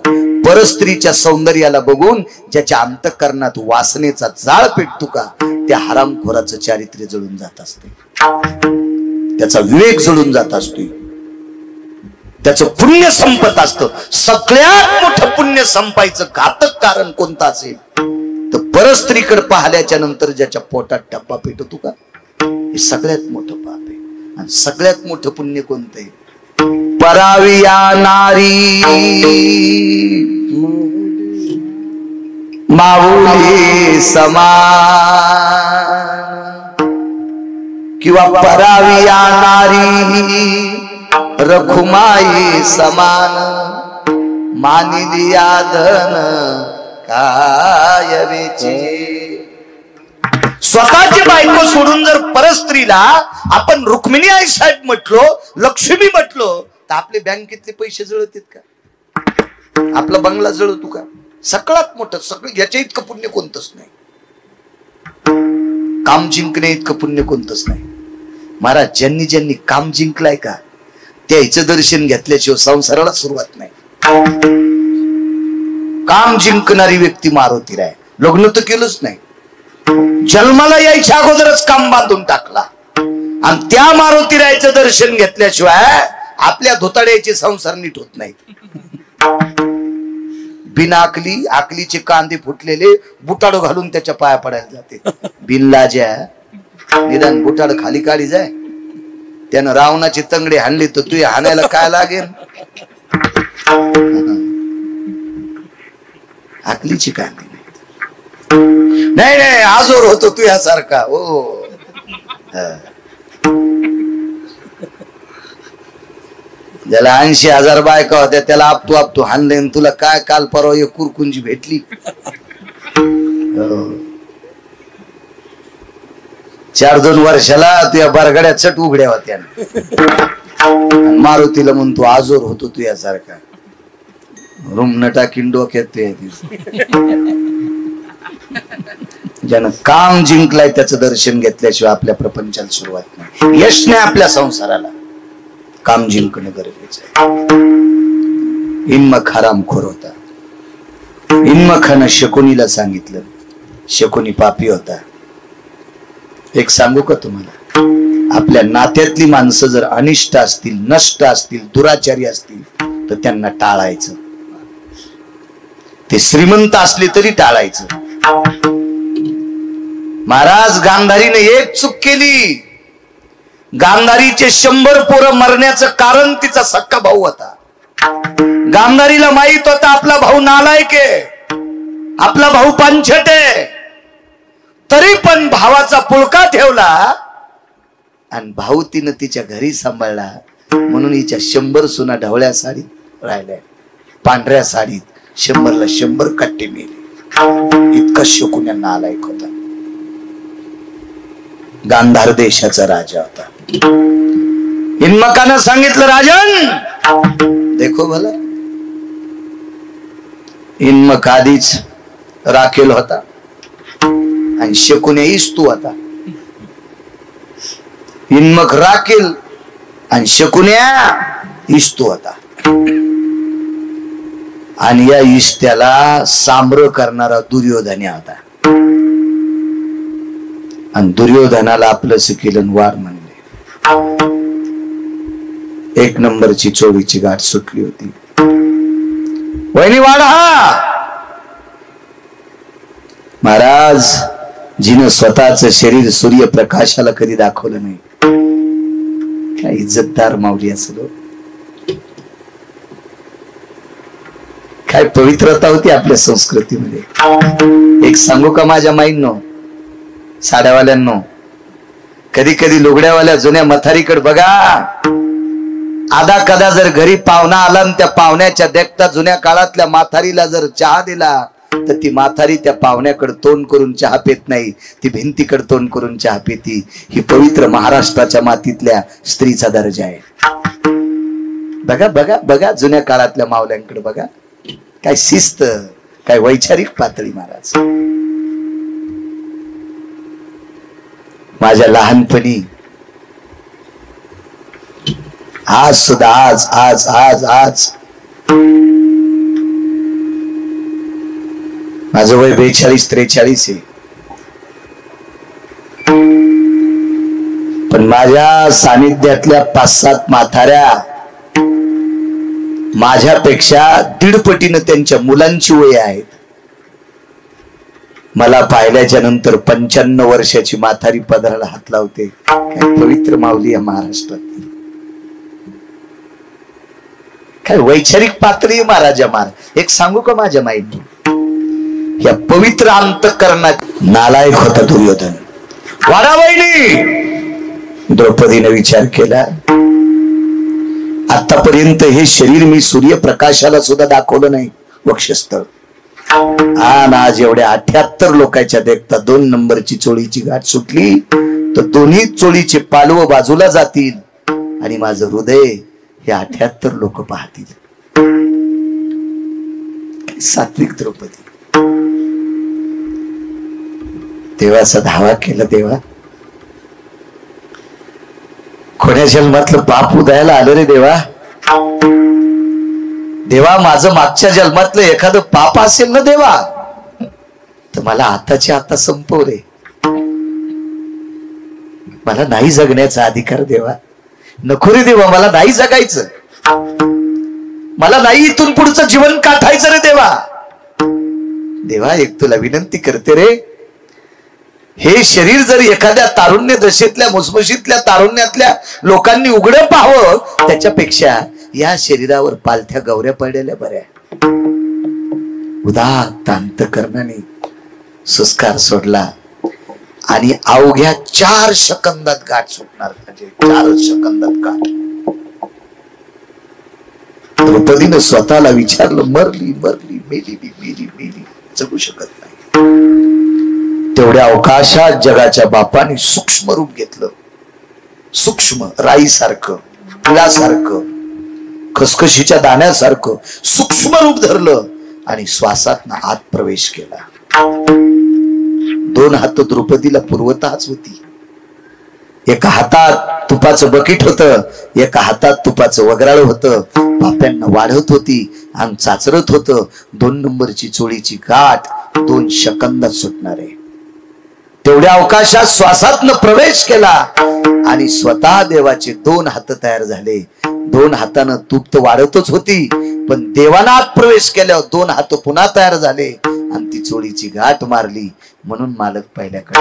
Speaker 1: परस्त्रीच्या सौंदर्याला बघून ज्याच्या अंतःकरणात वासनेचा जाळ पेटतो का, त्या हरामखोराचं चारित्र्य जळून जात असते, त्याचा विवेक जळून जात असतो, त्याचं पुण्य संपत असतं. सगळ्यात मोठं पुण्य संपायचं घातक कारण कोणतं असेल तर परस्त्रीकडे पाहिल्याच्या नंतर ज्याच्या पोटात टप्पा पेटतो का, हे सगळ्यात मोठं पाप आहे. आणि सगळ्यात मोठं पुण्य कोणतं आहे? पराविया नारी माऊली समान, किंवा पराविया नारी रखुमाई समान, मानिली धन कायवेची. स्वतःची बायको सोडून जर परस्त्रीला आपण रुक्मिणी आई साहेब म्हटलो, लक्ष्मी म्हटलो, तर आपले बँकेतले पैसे जळतात का? आपला बंगला जळतो का? सगळ्यात मोठं सगळं याच्या इतकं पुण्य कोणतंच नाही. काम जिंकणे इतकं पुण्य कोणतंच नाही. महाराज, ज्यांनी ज्यांनी काम जिंकलाय का, त्याचं दर्शन घेतल्याशिवाय संसाराला सुरुवात नाही. काम जिंकणारी व्यक्ती मारुती राय. लग्न तर केलंच नाही, जन्माला यायच्या अगोदरच काम बांधून टाकला. आणि त्या मारुती रायचं दर्शन घेतल्याशिवाय आपल्या धोताड्याचे संसार नीट होत नाहीत. बिना अकली, अकलीचे कांदे फुटलेले बुटाडो घालून त्याच्या पाया पडायला जाते. बिनलाज्या, निदान बुटाड खाली काढी जाय. त्यानं रावणाचे तंगडे हाणले तर तू हाणायला काय लागेल? अकलीची कांदे नाही नाही, आजोर होतो तू यासारखा. हो, ज्याला 80,000 बायका होत्या त्याला आपतो हाणले, तुला काय काल परवा एक कुरकुंजी भेटली. 4-2 वर्षाला तुझ्या बरगड्या चट उघड्या होत्या. मारुतीला म्हणतो आजोर होतो तू यासारखा. रूम न टाकीन डोक्यात. ज्यानं काम जिंकलाय त्याचं दर्शन घेतल्याशिवाय आपल्या प्रपंचाला सुरुवात नाही. यश नाही आपल्या संसाराला. काम जिंकणं गरजेचं आहे. इन्मक हरामखोर होता. इन्मखानं शकुनीला सांगितलं. शकुनी पापी होता. एक सांगू का तुम्हाला, आपल्या नात्यातली माणसं जर अनिष्ट असतील, नष्ट असतील, दुराचारी असतील तर त्यांना टाळायचं. ते श्रीमंत असले तरी टाळायचं. महाराज, गांधारीने एक चूक केली. गांधारीचे 100 पोरं मरण्याचं कारण तिचा सक्का भाऊ होता. गांधारीला माहित होता आपला भाऊ नालायक आहे, आपला भाऊ पांचट आहे, तरी पण भावाचा पुळका ठेवला आणि भाऊ तिनं तिच्या घरी सांभाळला. म्हणून हिच्या 100 सुना ढवळ्या साडीत राहिल्या, पांढऱ्या साडीत 100ला 100 कट्टे मेले. इतका शकुनी नालायक होता. गांधार देशाचा राजा होता. इन्मकानं सांगितलं, राजन देखो भला. इन्मक आधीच राखेल होता आणि शकुनी इस्तू होता. हिन्मक राखील आणि शकुन्या इष्टो होता. आणि या इष्ट्याला साम्र करणारा दुर्योधन होता. आणि दुर्योधनाला आपलं केलं वार म्हणले. एक नंबरची चोरीची गाठ सुटली होती. वहिनी वाढा. महाराज जिनं स्वतःच शरीर सूर्यप्रकाशाला कधी दाखवलं नाही. काय इज्जतदार माऊली असलो. काय पवित्रता होती आपल्या संस्कृतीमध्ये. एक सांगू का माझ्या माईंनो, साड्यावाल्यांनो, कधी कधी लुगड्यावाल्या जुन्या मथारीकडे बघा. आधा कदा जर घरी पाहुणा आला आणि त्या पाहुण्याच्या देखता जुन्या काळातल्या माथारीला जर चहा दिला तर ती माथारी त्या पाहुण्याकडे तोंड करून चहा पेत नाही, ती भिंतीकडे तोंड करून चहा पेती. ही पवित्र महाराष्ट्राच्या मातीतल्या स्त्रीचा दर्जा आहे. बघा बघा बघा जुन्या काळातल्या मावल्यांकडे बघा. काय शिस्त, काय वैचारिक पातळी. महाराज माझ्या लहानपणी आज सुद्धा आज आज आज आज माझं वय 42-43 आहे. पण माझ्या सानिध्यातल्या 5-7 म्हाताऱ्या माझ्यापेक्षा 1.5 पटीनं त्यांच्या मुलांची वय आहेत. मला पाहिल्याच्या नंतर 95 वर्षाची म्हातारी पदराला हात लावते. काय पवित्र माऊली या महाराष्ट्रात. काय वैचारिक पातळी महाराजा. महाराज एक सांगू का माझ्या माहिती, या पवित्र अंतःकरणात नालायक होता दुर्योधन. वाडा वहिनी, द्रौपदीने विचार केला, आतापर्यंत हे शरीर मी सूर्यप्रकाशाला सुद्धा दाखवलं नाही. वक्षस्थळ आणि आज एवढ्या 78 लोकांच्या देखता 2 नंबरची चोळीची गाठ सुटली तर दोन्ही चोळीचे पालव बाजूला जातील आणि माझं हृदय हे 78 लोक पाहतील. सात्विक द्रौपदी. देवाचा धावा केला. देवा कोण्या जन्मातलं पाप उदयाला आलं रे देवा. देवा माझं मागच्या जन्मातलं एखादं पाप असेल ना देवा तर मला आताच्या आता संपव रे. मला नाही जगण्याचा अधिकार देवा. नको रे देवा, मला नाही जगायचं. मला नाही इथून पुढचं जीवन काठायचं रे देवा. देवा एक तुला विनंती करते रे, हे शरीर जर एखाद्या तारुण्य दशेतल्या मुसमुशीतल्या तारुण्यातल्या लोकांनी उघडं पाहावं त्याच्यापेक्षा या शरीरावर पालथ्या गौऱ्या पडलेल्या बऱ्या. उदात्त अंतःकरणाने संस्कार सोडला आणि अवघ्या 4 सेकंदात गाठ सुटणार. म्हणजे 4 सेकंदात गाठ. द्रौपदीनं स्वतःला विचारलं, मरली मरली मेली मेली मेली, जगू शकत नाही. तेवढ्या अवकाशात जगाच्या बापाने सूक्ष्म रूप घेतलं. सूक्ष्म राईसारखं, तिळासारखं, खसखशीच्या दाण्यासारखं सूक्ष्म रूप धरलं आणि श्वासातनं आत प्रवेश केला. 2 हात द्रौपदीला पुरवताच होती. एका हातात तुपाचं बकेट होतं, एका हातात तुपाचं वगराळ होतं. पाप्यांना वाढत होती आणि चाचरत होतं. 2 नंबरची चोळीची गाठ 2 सेकंदात सुटणार आहे. तेवढ्या अवकाशात श्वासातनं प्रवेश केला आणि स्वतः देवाचे 2 हात तयार झाले. 2 हातानं तूप तर वाढतच होती पण देवाना आत प्रवेश केल्यावर 2 हात पुन्हा तयार झाले आणि ती चोळीची गाठ मारली. म्हणून मालक पहिल्याकडे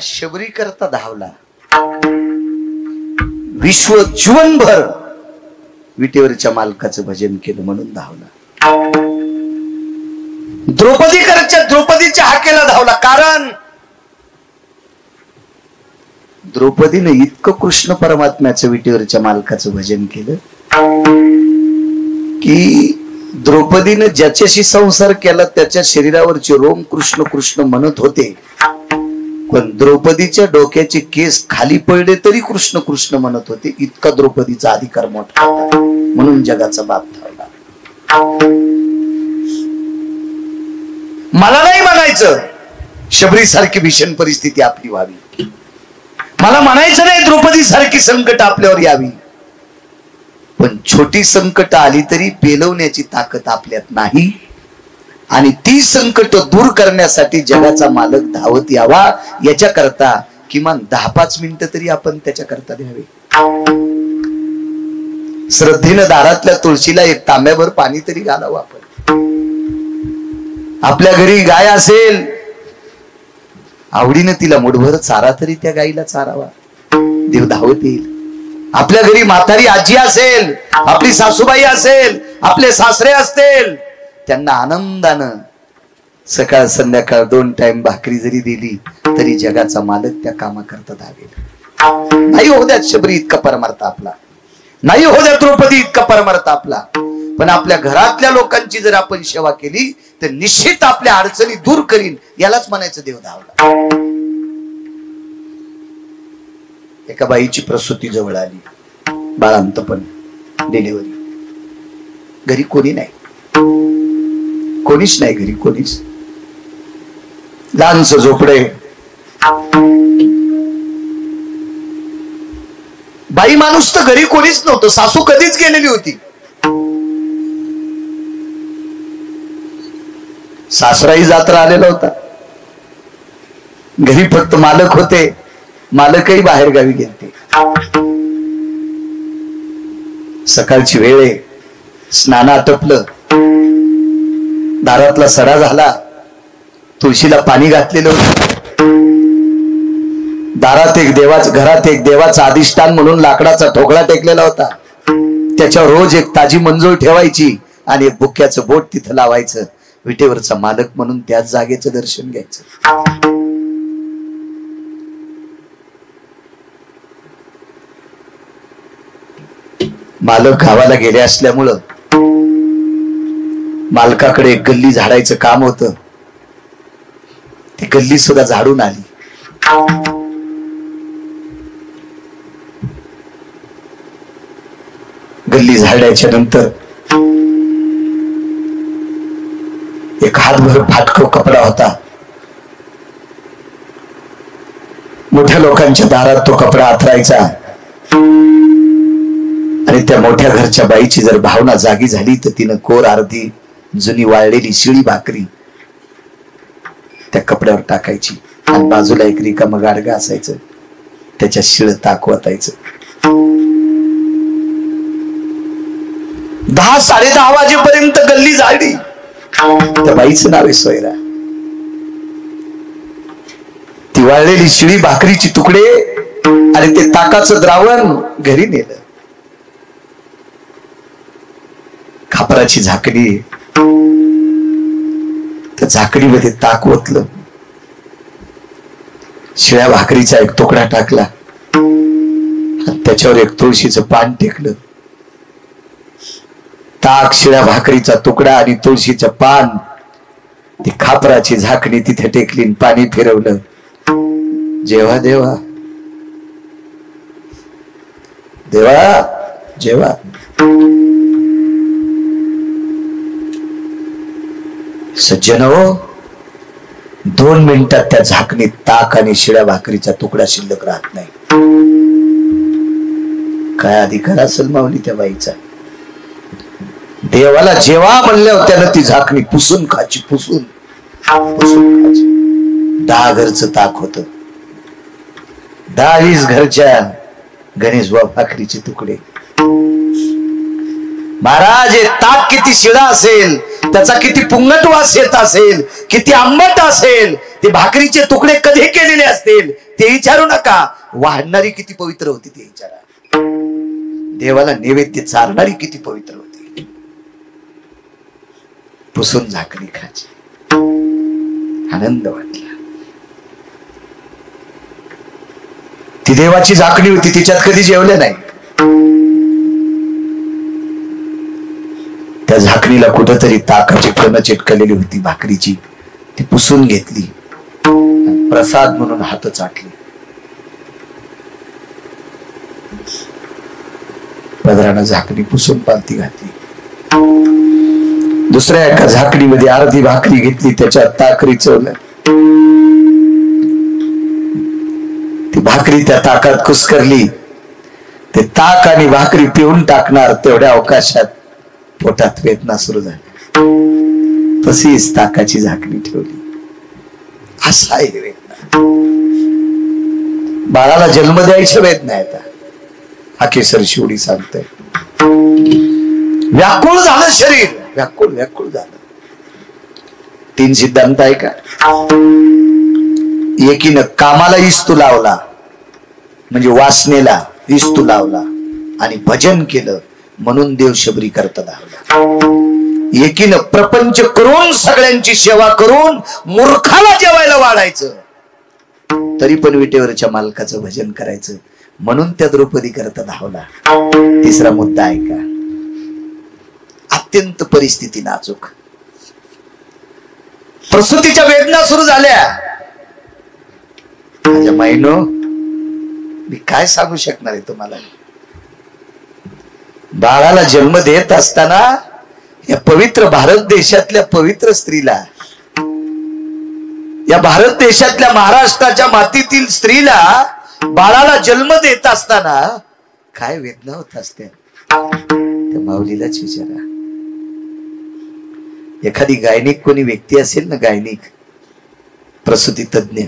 Speaker 1: शबरी करता धावला, विश्व जीवनभर विटेवरच्या मालकाचं भजन केलं म्हणून धावला. द्रौपदीच्या हाकेला धावला, कारण द्रौपदीने इतकं कृष्ण परमात्म्याचं विटेवरच्या मालकाचं भजन केलं की द्रौपदीने ज्याच्याशी संसार केला त्याच्या शरीरावरचे रोम कृष्ण कृष्ण म्हणत होते, पण द्रौपदीच्या डोक्याचे केस खाली पडले तरी कृष्ण कृष्ण म्हणत होते. इतका द्रौपदीचा अधिकार मोठा होता, म्हणून जगाचा बाप ठरला. मला नाही म्हणायचं शबरी सारखी भीषण परिस्थिती आपली व्हावी, मला म्हणायचं नाही द्रौपदी सारखी संकट आपल्यावर यावी, पण छोटी संकट आली तरी पेलवण्याची ताकद आपल्यात नाही. आणि ती संकट दूर करण्यासाठी जगाचा मालक धावत यावा, याच्याकरता किमान 10-5 मिनिटं तरी आपण त्याच्याकरता द्यावे. श्रद्धेनं दारातल्या तुळशीला एक तांब्याभर पाणी तरी घालावं आपण. आपल्या घरी गाय असेल, आवडीनं तिला मुठभर चारा तरी त्या गाईला चारावा, देव धावत येईल. आपल्या घरी म्हातारी आजी असेल, आपली सासूबाई असेल, आपले सासरे असतील, त्यांना आनंदानं सकाळ संध्याकाळ 2 टाइम भाकरी जरी दिली तरी जगाचा मालक त्या कामाकरता धावेल. नाही हो द्या शबरी इतका परमार्थ आपला, नाही हो द्या द्रौपदी इतका परमार्थ आपला, पण आपल्या घरातल्या लोकांची जर आपण सेवा केली तर निश्चित आपल्या अडचणी दूर करीन, यालाच म्हणायचं देव धावला. एका बाईची प्रसूती जवळ आली, बाळांतपण, डिलिव्हरी. घरी कोणी नाही, कोणीच नाही घरी, कोणीच. लहानस झोपडे. बाई माणूस तर घरी कोणीच नव्हतं, सासू कधीच गेलेली होती. सासराही जात्रा आलेला होता, घरी फक्त मालक होते, मालकही बाहेर गावी गेलते. सकाळची वेळ आहे, स्नान आटपलं, दारातला सडा झाला, तुळशीला पाणी घातलेलं होतं. घरात एक देवाचं अधिष्ठान म्हणून लाकडाचा ठोकळा टेकलेला होता, त्याच्यावर रोज एक ताजी मंजूळ ठेवायची आणि एक बुक्याचं बोट तिथं लावायचं. विटेवरचा मालक म्हणून त्याच जागेचं दर्शन घ्यायचं. मालक गावाला गेले असल्यामुळं मालकाकडे एक गल्ली झाडायचं काम होतं, ती गल्ली सुद्धा झाडून आली. गल्ली झाडायच्या नंतर एक हातभर फाटको कपडा होता, मोठ्या लोकांच्या दारात तो कपडा आथरायचा आणि त्या मोठ्या घरच्या बाईची जर भावना जागी झाली तर तिनं कोर अर्धी जुनी वाळलेली शिळी भाकरी त्या कपड्यावर टाकायची आणि बाजूला एक रिकामं गाडगं असायचं, त्याच्या शिळ ताक वतायचं. 10-10:30 वाजेपर्यंत गल्ली झाली. त्या बाईचं नाव आहे सोयरा. ती वाळलेली शिळी भाकरीची तुकडे आणि ते ताकाचं द्रावण घरी नेलं. खापराची झाकडी, त्या झाकडीमध्ये ताक ओतलं, शिळ्या भाकरीचा एक तुकडा टाकला, त्याच्यावर एक तुळशीचं पान टेकलं. ताक, शिळ्या भाकरीचा तुकडा आणि तुळशीचं पान, ती खापराची झाकणी तिथे टेकली, पाणी फिरवलं. जेवा देवा, देवा जेवा. सज्जन हो, 2 मिनिटात त्या झाकणीत ताक आणि शिळ्या भाकरीचा तुकडा शिल्लक राहत नाही. काय अधिकार असेल माऊली त्या बाईचा. देवाला जेव्हा म्हणल्यावर त्यानं ती झाकणी पुसून खायची, पुसून खायची. 10 घरचं ताक होत, 10-20 घरच्या गणेश भाकरीचे तुकडे. महाराज, हे ताक किती शिळा असेल त्याचा किती पुंगट वास येत असेल, किती आंबट असेल, ते भाकरीचे तुकडे कधी केलेले असतील ते विचारू नका. वाढणारी किती पवित्र होती ते विचारा. देवाला नैवेद्य चारणारी किती पवित्र होती. पुसून झाकणी खायची, आनंद वाटला. ती देवाची झाकणी होती, तिच्यात कधी जेवले नाही. त्या झाकणीला कुठंतरी ताकाची कण चिटकलेली होती भाकरीची, ती पुसून घेतली, प्रसाद म्हणून हात चाटले. पदरानं झाकणी पुसून पालती घातली. दुसऱ्या एका झाकणीमध्ये अर्धी भाकरी घेतली, त्याच्यात ताक रिचवलं. ती भाकरी त्या ताकात कुस्करली. ते ताक आणि भाकरी पिऊन टाकणार तेवढ्या अवकाशात पोटात वेदना सुरू झाली. तशीच ताकाची झाकणी ठेवली. असा आहे वेदना. बाळाला जन्म द्यायच्या वेदना आहेत. हा केसर शिवडी सांगतोय. व्याकुळ झालं शरीर, व्याकुळ व्याकुळ झालं. 3 सिद्धांत आहे का? एकीनं कामाला इस्तू लावला, म्हणजे वासनेला इस्तू लावला आणि भजन केलं म्हणून देव शबरी करता धावला. एकीनं प्रपंच करून सगळ्यांची सेवा करून मूर्खाला जेवायला वाढायचं, तरी पण विटेवरच्या मालकाचं भजन करायचं म्हणून त्या द्रौपदी करता धावला. तिसरा मुद्दा आहे का? अत्यंत परिस्थिती नाजूक. प्रसूतीच्या वेदना सुरू झाल्या. माझ्या माईनो, मी काय सांगू शकणार आहे तुम्हाला. बाळाला जन्म देत असताना या पवित्र भारत देशातल्या पवित्र स्त्रीला, या भारत देशातल्या महाराष्ट्राच्या मातीतील स्त्रीला बाळाला जन्म देत असताना काय वेदना होत असत्या त्या माऊलीलाच विचारा. एखादी गायनिक कोणी व्यक्ती असेल ना, गायनिक, प्रसूती तज्ञ,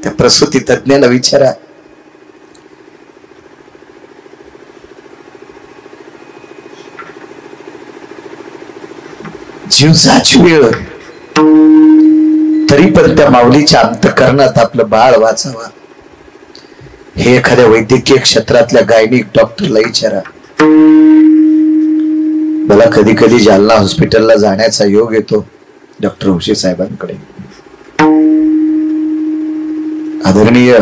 Speaker 1: त्या प्रसूती तज्ञाला विचारा, जीवसाची वेळ तरी पण त्या माऊलीच्या अंतःकरणात आपलं बाळ वाचावा, हे एखाद्या वैद्यकीय क्षेत्रातल्या गायनिक डॉक्टरला विचारा. मला कधी कधी जालना हॉस्पिटलला जाण्याचा योग येतो डॉक्टर होशे साहेबांकडे. आदरणीय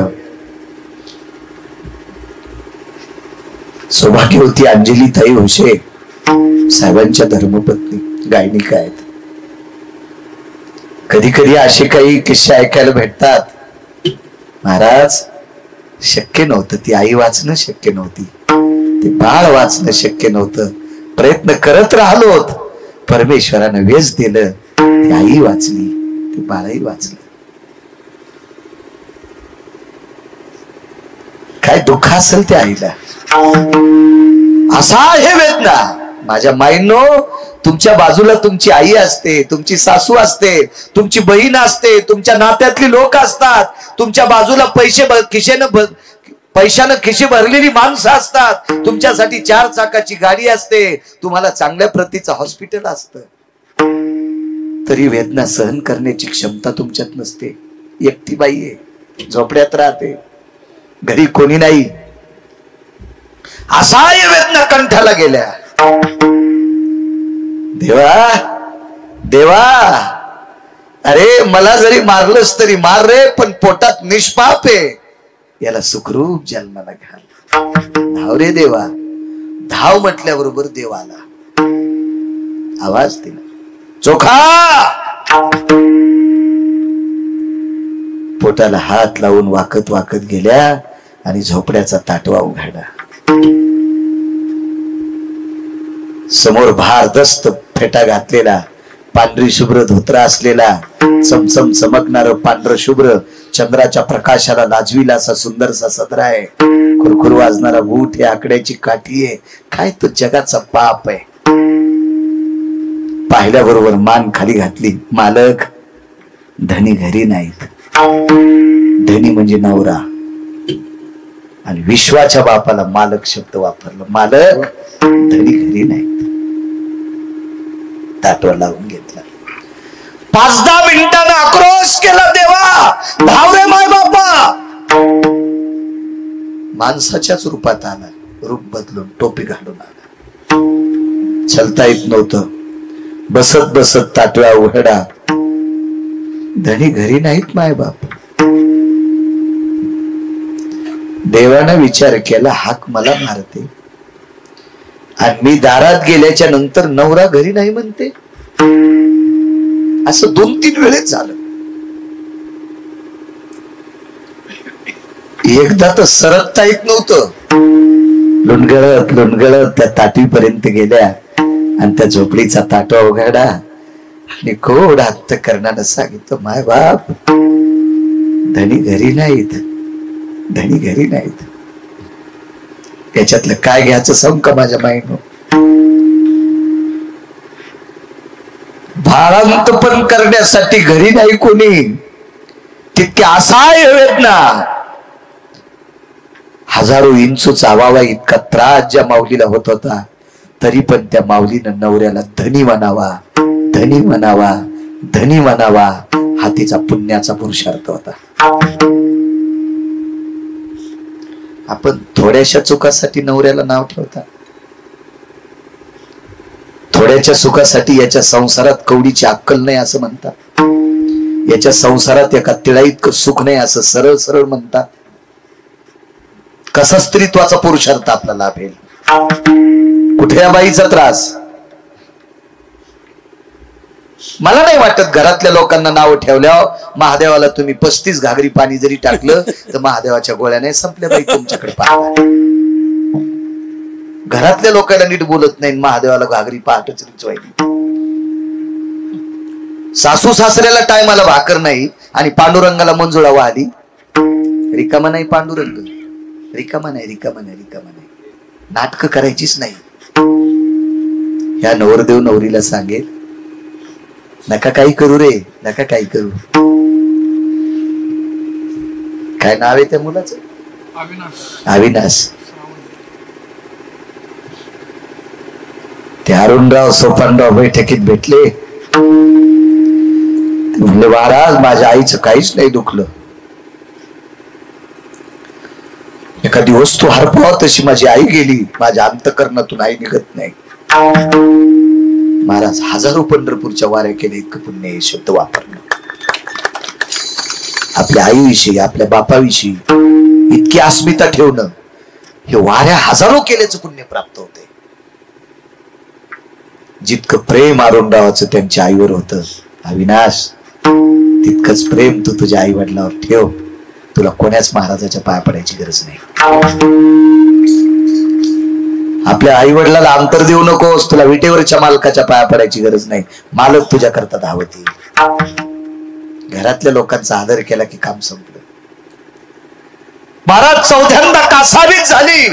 Speaker 1: सौभाग्यवती अंजलीताई होशे साहेबांच्या धर्मपत्नी गायनिक आहेत. कधी कधी असे काही किस्से ऐकायला भेटतात. महाराज, शक्य नव्हतं, ती आई वाचणं शक्य नव्हती, ते बाळ वाचणं शक्य नव्हतं, प्रयत्न करत राहिलोत, परमेश्वरानं वेच दिलं, ती आई वाचली, ते बाळही वाचलं. काय दुःख असेल त्या आईला. असा हे वेदना. माझ्या माईंनो, तुमच्या बाजूला तुमची आई असते, तुमची सासू असते, तुमची बहीण असते, तुमच्या नात्यातली लोक असतात, तुमच्या बाजूला पैशानं खिशे भरलेली माणसं असतात, तुमच्यासाठी 4 चाकाची गाडी असते, तुम्हाला चांगल्या प्रतीचं हॉस्पिटल असतं, तरी वेदना सहन करण्याची क्षमता तुमच्यात नसते. एकटी बाई आहे, झोपड्यात राहते, घरी कोणी नाही. असाय वेदना कंठाला गेल्या. देवा देवा, अरे मला जरी मारलंस तरी मार रे, पण पोटात निष्पाप आहे, याला सुखरूप जन्माला घाल. धाव रे देवा, धाव म्हटल्याबरोबर देवाला आवाज दिला, चोखा. पोटाला हात लावून वाकत वाकत गेल्या आणि झोपड्याचा ताटवा उघडला. समोर भारदस्त फेटा घातलेला, पांढरी शुभ्र धोत्रा असलेला, चमचम चमकणारं पांढर शुभ्र, चंद्राच्या प्रकाशाला लाजवीला असा सुंदरसा सदरा आहे, खुरखुर वाजणारा बूट, हे आकड्याची काठी आहे. काय तो जगाचा पाप आहे. पाहिल्याबरोबर मान खाली घातली. मालक, धनी घरी नाहीत. धनी म्हणजे नवरा, आणि विश्वाच्या बापाला मालक शब्द वापरला. मालक, धनी घरी नाहीत. ताटवा लावून घेतला. 5-10 मिनिटांना आक्रोश केला, देवा धाव रे माय बापा. माणसाच्याच रूपात आला, रूप बदलून टोपी घालून आला. चलता येत नव्हतं. बसत बसत ताटव्या उघडा. धनी घरी नाहीत माय बाप. देवानं विचार केला, हाक मला मारते आणि मी दारात गेल्याच्या नंतर नवरा घरी नाही म्हणते. असं 2-3 वेळेस झालं. एकदा तर सरकता येत नव्हतं. लुणगळत लुणगळत त्या ताटीपर्यंत गेल्या आणि त्या झोपडीचा ताटवा उघडा आणि गोड अंतकरणानं सांगितलं, माय बाप धनी घरी नाहीत, धनी घरी नाहीत. याच्यातलं काय घ्यायचं सांग का माझ्या माईनो. भाळांतपण करण्यासाठी घरी नाही कोणी. तितके असहाय्य वेदना, हजारो इंचू चावावा इतका त्रास ज्या माऊलीला होत होता, तरी पण त्या माऊलीनं नवऱ्याला धनी म्हणावा, धनी म्हणावा, धनी म्हणावा, हा तिचा पुण्याचा पुरुषार्थ होता. आपण थोड्याशा चुकासाठी नवऱ्याला नाव ठेवता. थोड्याच्या सुखासाठी याच्या संसारात कवडीची अक्कल नाही असं म्हणता. याच्या संसारात एका तिळा इतकं सुख नाही असं सरळ सरळ म्हणता. कसा स्त्रीत्वाचा पुरुषार्थ आपला लाभेल. कुठे या बाईचा त्रास. मला नाही वाटत घरातल्या लोकांना नाव ठेवल्यावर महादेवाला तुम्ही 35 घागरी पाणी जरी टाकलं तर महादेवाच्या गोळ्या नाही संपल्या बाई तुमच्याकडे पाहता. घरातल्या लोकांना नीट बोलत नाही, महादेवाला घागरी पहाटच रिचवायली. सासू सासऱ्याला टायमाला भाकर नाही आणि पांडुरंगाला मंजुळा वाहली. रिकामा नाही पांडुरंग, रिकामा नाही, रिकामा नाही, रिकामा नाही. नाटक करायचीच नाही. ह्या नवरदेव नवरीला सांगेल, नका काही करू रे, नका काही करू. काय नाव आहे त्या मुलाचं? अविनाश. ते अरुणराव सोपानराव बैठकीत भेटले. म्हणले, महाराज माझ्या आईचं काहीच नाही दुखलं. एखादी वस्तू हरपाव तशी माझी आई गेली, माझ्या अंतकरणातून आई निघत नाही. महाराज हजारो पंढरपूरच्या वाऱ्या केल्या, इतकं पुण्य हे शब्द वापरणं. आपल्या आईविषयी, आपल्या बापाविषयी इतकी अस्मिता ठेवणं, हे वाऱ्या हजारो केल्याचं पुण्य प्राप्त होते. जितकं प्रेम अरुणरावाचं त्यांच्या आईवर होतं, अविनाश तितकंच प्रेम तू तुझ्या आई वडिलांवर ठेव. तुला कोण्याच महाराजाच्या पाया पडायची गरज नाही. आपल्या आई वडिलाला अंतर देऊ नकोस. तुला विटेवरच्या मालकाच्या पाया पडायची गरज नाही. मालक तुझ्या करता धावत येईल. घरातल्या लोकांचा आदर केला की काम संपलं. महाराज चौथ्यांदा कासावीस झाली.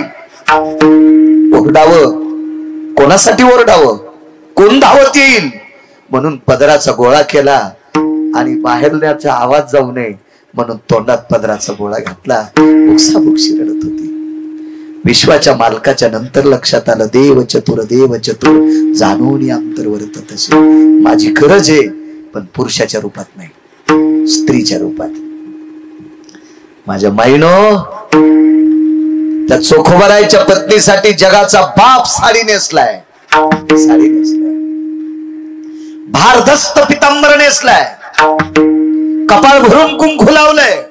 Speaker 1: ओरडावं, कोणासाठी ओरडावं, कोण धावत येईल म्हणून पदराचा गोळा केला आणि बाहेरल्याचा आवाज जाऊ नये म्हणून तोंडात पदराचा गोळा घातला. बुकसाबुकशी रडत होती. विश्वाच्या मालकाच्या नंतर लक्षात आलं, देव चतुर, देव चतुर, जाणून अंतर्वर्त तसे. माझी गरज आहे पण पुरुषाच्या रूपात नाही, स्त्रीच्या रूपात. माझ्या माईनो, त्या चोखोबरायच्या पत्नीसाठी जगाचा बाप साडी नेसलाय, साडी नेसलाय. भारदस्त पितांबर नेसलाय. कपाळ भरून कुंकू लावलंय.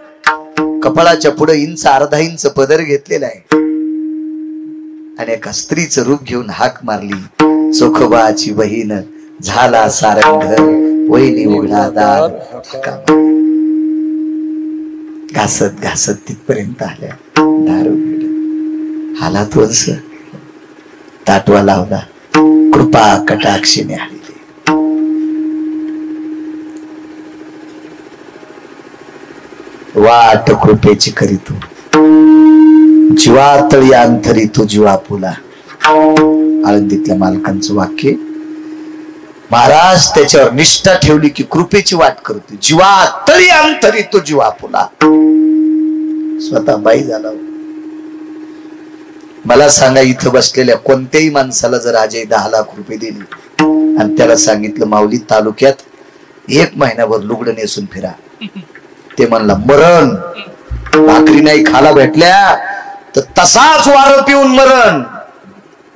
Speaker 1: कपाळाच्या पुढे इंच अर्धा इंच पदर घेतलेला आहे आणि एका स्त्रीचं रूप घेऊन हाक मारली, चोखोबाची बहीण झाला सारंग, वैनी उघडा दार. घासत घासत तिथपर्यंत आल्या. दार उघडलं. हालात वंस ताटवा लावला. कृपा कटाक्षीने आली. वाट कृपेची करीतो, जीवातळी अंतरी तो जीवा पुला. आळंदीतल्या मालकांचं वाक्य. महाराज त्याच्यावर निष्ठा ठेवली की कृपेची वाट करतो. जीवातळी अंतरी तो जीवा पुला. स्वतः बाई झाला. मला सांगा, इथं बसलेल्या कोणत्याही माणसाला जर आजही 10 लाख रुपये दिले आणि त्याला सांगितलं माऊली तालुक्यात 1 महिनाभर लुगडं नेसून फिरा. ते म्हणला मरण, भाकरी नाही खाला भेटल्या तर तसाच वारं पिऊन मरण,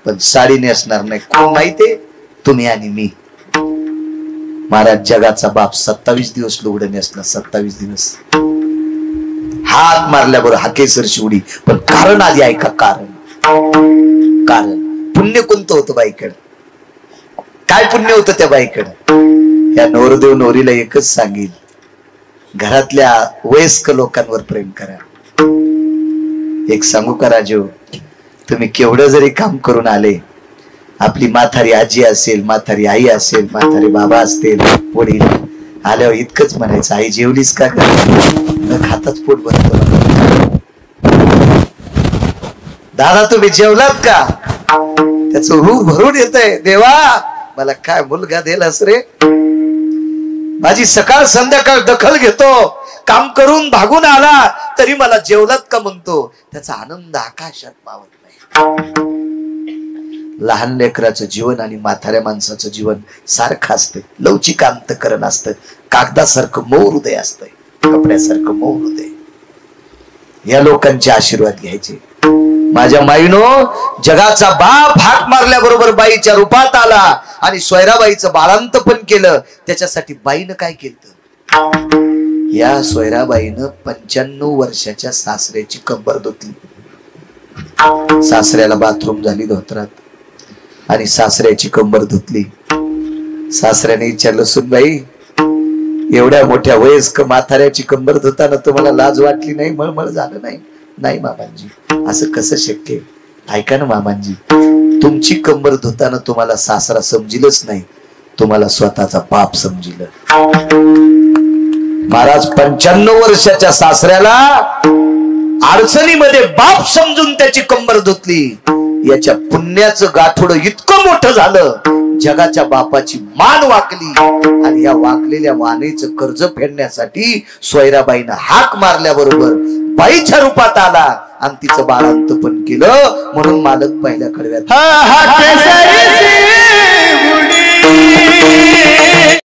Speaker 1: पण साडी नेसणार नाही. कोण माहितीये? तुम्ही आणि मी. महाराज जगाचा बाप 27 दिवस लुगडं नेसला. 27 दिवस हात मारल्याबरोबर हाकेसर शिवडी. पण कारण आधी ऐका. कारण पुण्य कोणतं होतं बाईकडं? काय पुण्य होतं त्या बाईकडं? या नवरदेव नवरीला एकच सांगेल, घरातल्या वयस्क लोकांवर प्रेम करा. एक सांगू का राजू, तुम्ही केवढं जरी काम करून आले, आपली म्हातारी आजी असेल, म्हातारी आई असेल, म्हातारी बाबा असतील, वडील आल्यावर इतकंच म्हणायचं, आई जेवलीस का? न खाताच पोट भरतो. दादा तुम्ही जेवलात का? त्याच रूप भरून येतंय, देवा मला काय मुलगा दिलास रे. माझी सकाळ संध्याकाळ दखल घेतो, काम करून भागून आला तरी मला जेवलात का म्हणतो. त्याचा आनंद आकाशात पावत नाही. लहान लेकराचं जीवन आणि म्हाताऱ्या माणसाचं जीवन सारखं असतं. लवचिक अंतकरण असतं, कागदासारखं मऊ हृदय असतंय, कपड्यासारखं मऊ हृदय. या लोकांचे आशीर्वाद घ्यायचे. माझ्या माईनो, जगाचा बाप हाक मारल्याबरोबर बाईच्या रूपात आला आणि सोयराबाईचं बाळांत पण केलं. त्याच्यासाठी बाईनं काय केलं? या सोयराबाईनं 95 वर्षाच्या सासऱ्याची कंबर धुतली. सासऱ्याला बाथरूम झाली धोत्रात आणि सासऱ्याची कंबर धुतली. सासऱ्याने विचारलं, सुनबाई एवढ्या मोठ्या वयस्क म्हाताऱ्याची कंबर धुताना तुम्हाला लाज वाटली नाही? मळमळ झालं नाही? नाही मामांजी, असं कसं शक्य? ऐका ना मामांजी, तुमची कंबर धुताना तुम्हाला सासरा समजिलच नाही, तुम्हाला स्वतःचा बाप समजिल. महाराज 95 वर्षाच्या सासऱ्याला अडचणीमध्ये बाप समजून त्याची कंबर धुतली. याच्या पुण्याचं गाठोड इतकं मोठं झालं, जगाच्या बापाची मान वाकली आणि या वाकलेल्या मानेचं कर्ज फेडण्यासाठी सोयराबाईनं हाक मारल्याबरोबर बाईच्या रूपात आला आणि तिचं बाळांत पण केलं. म्हणून मालक पहिल्या कडव्यात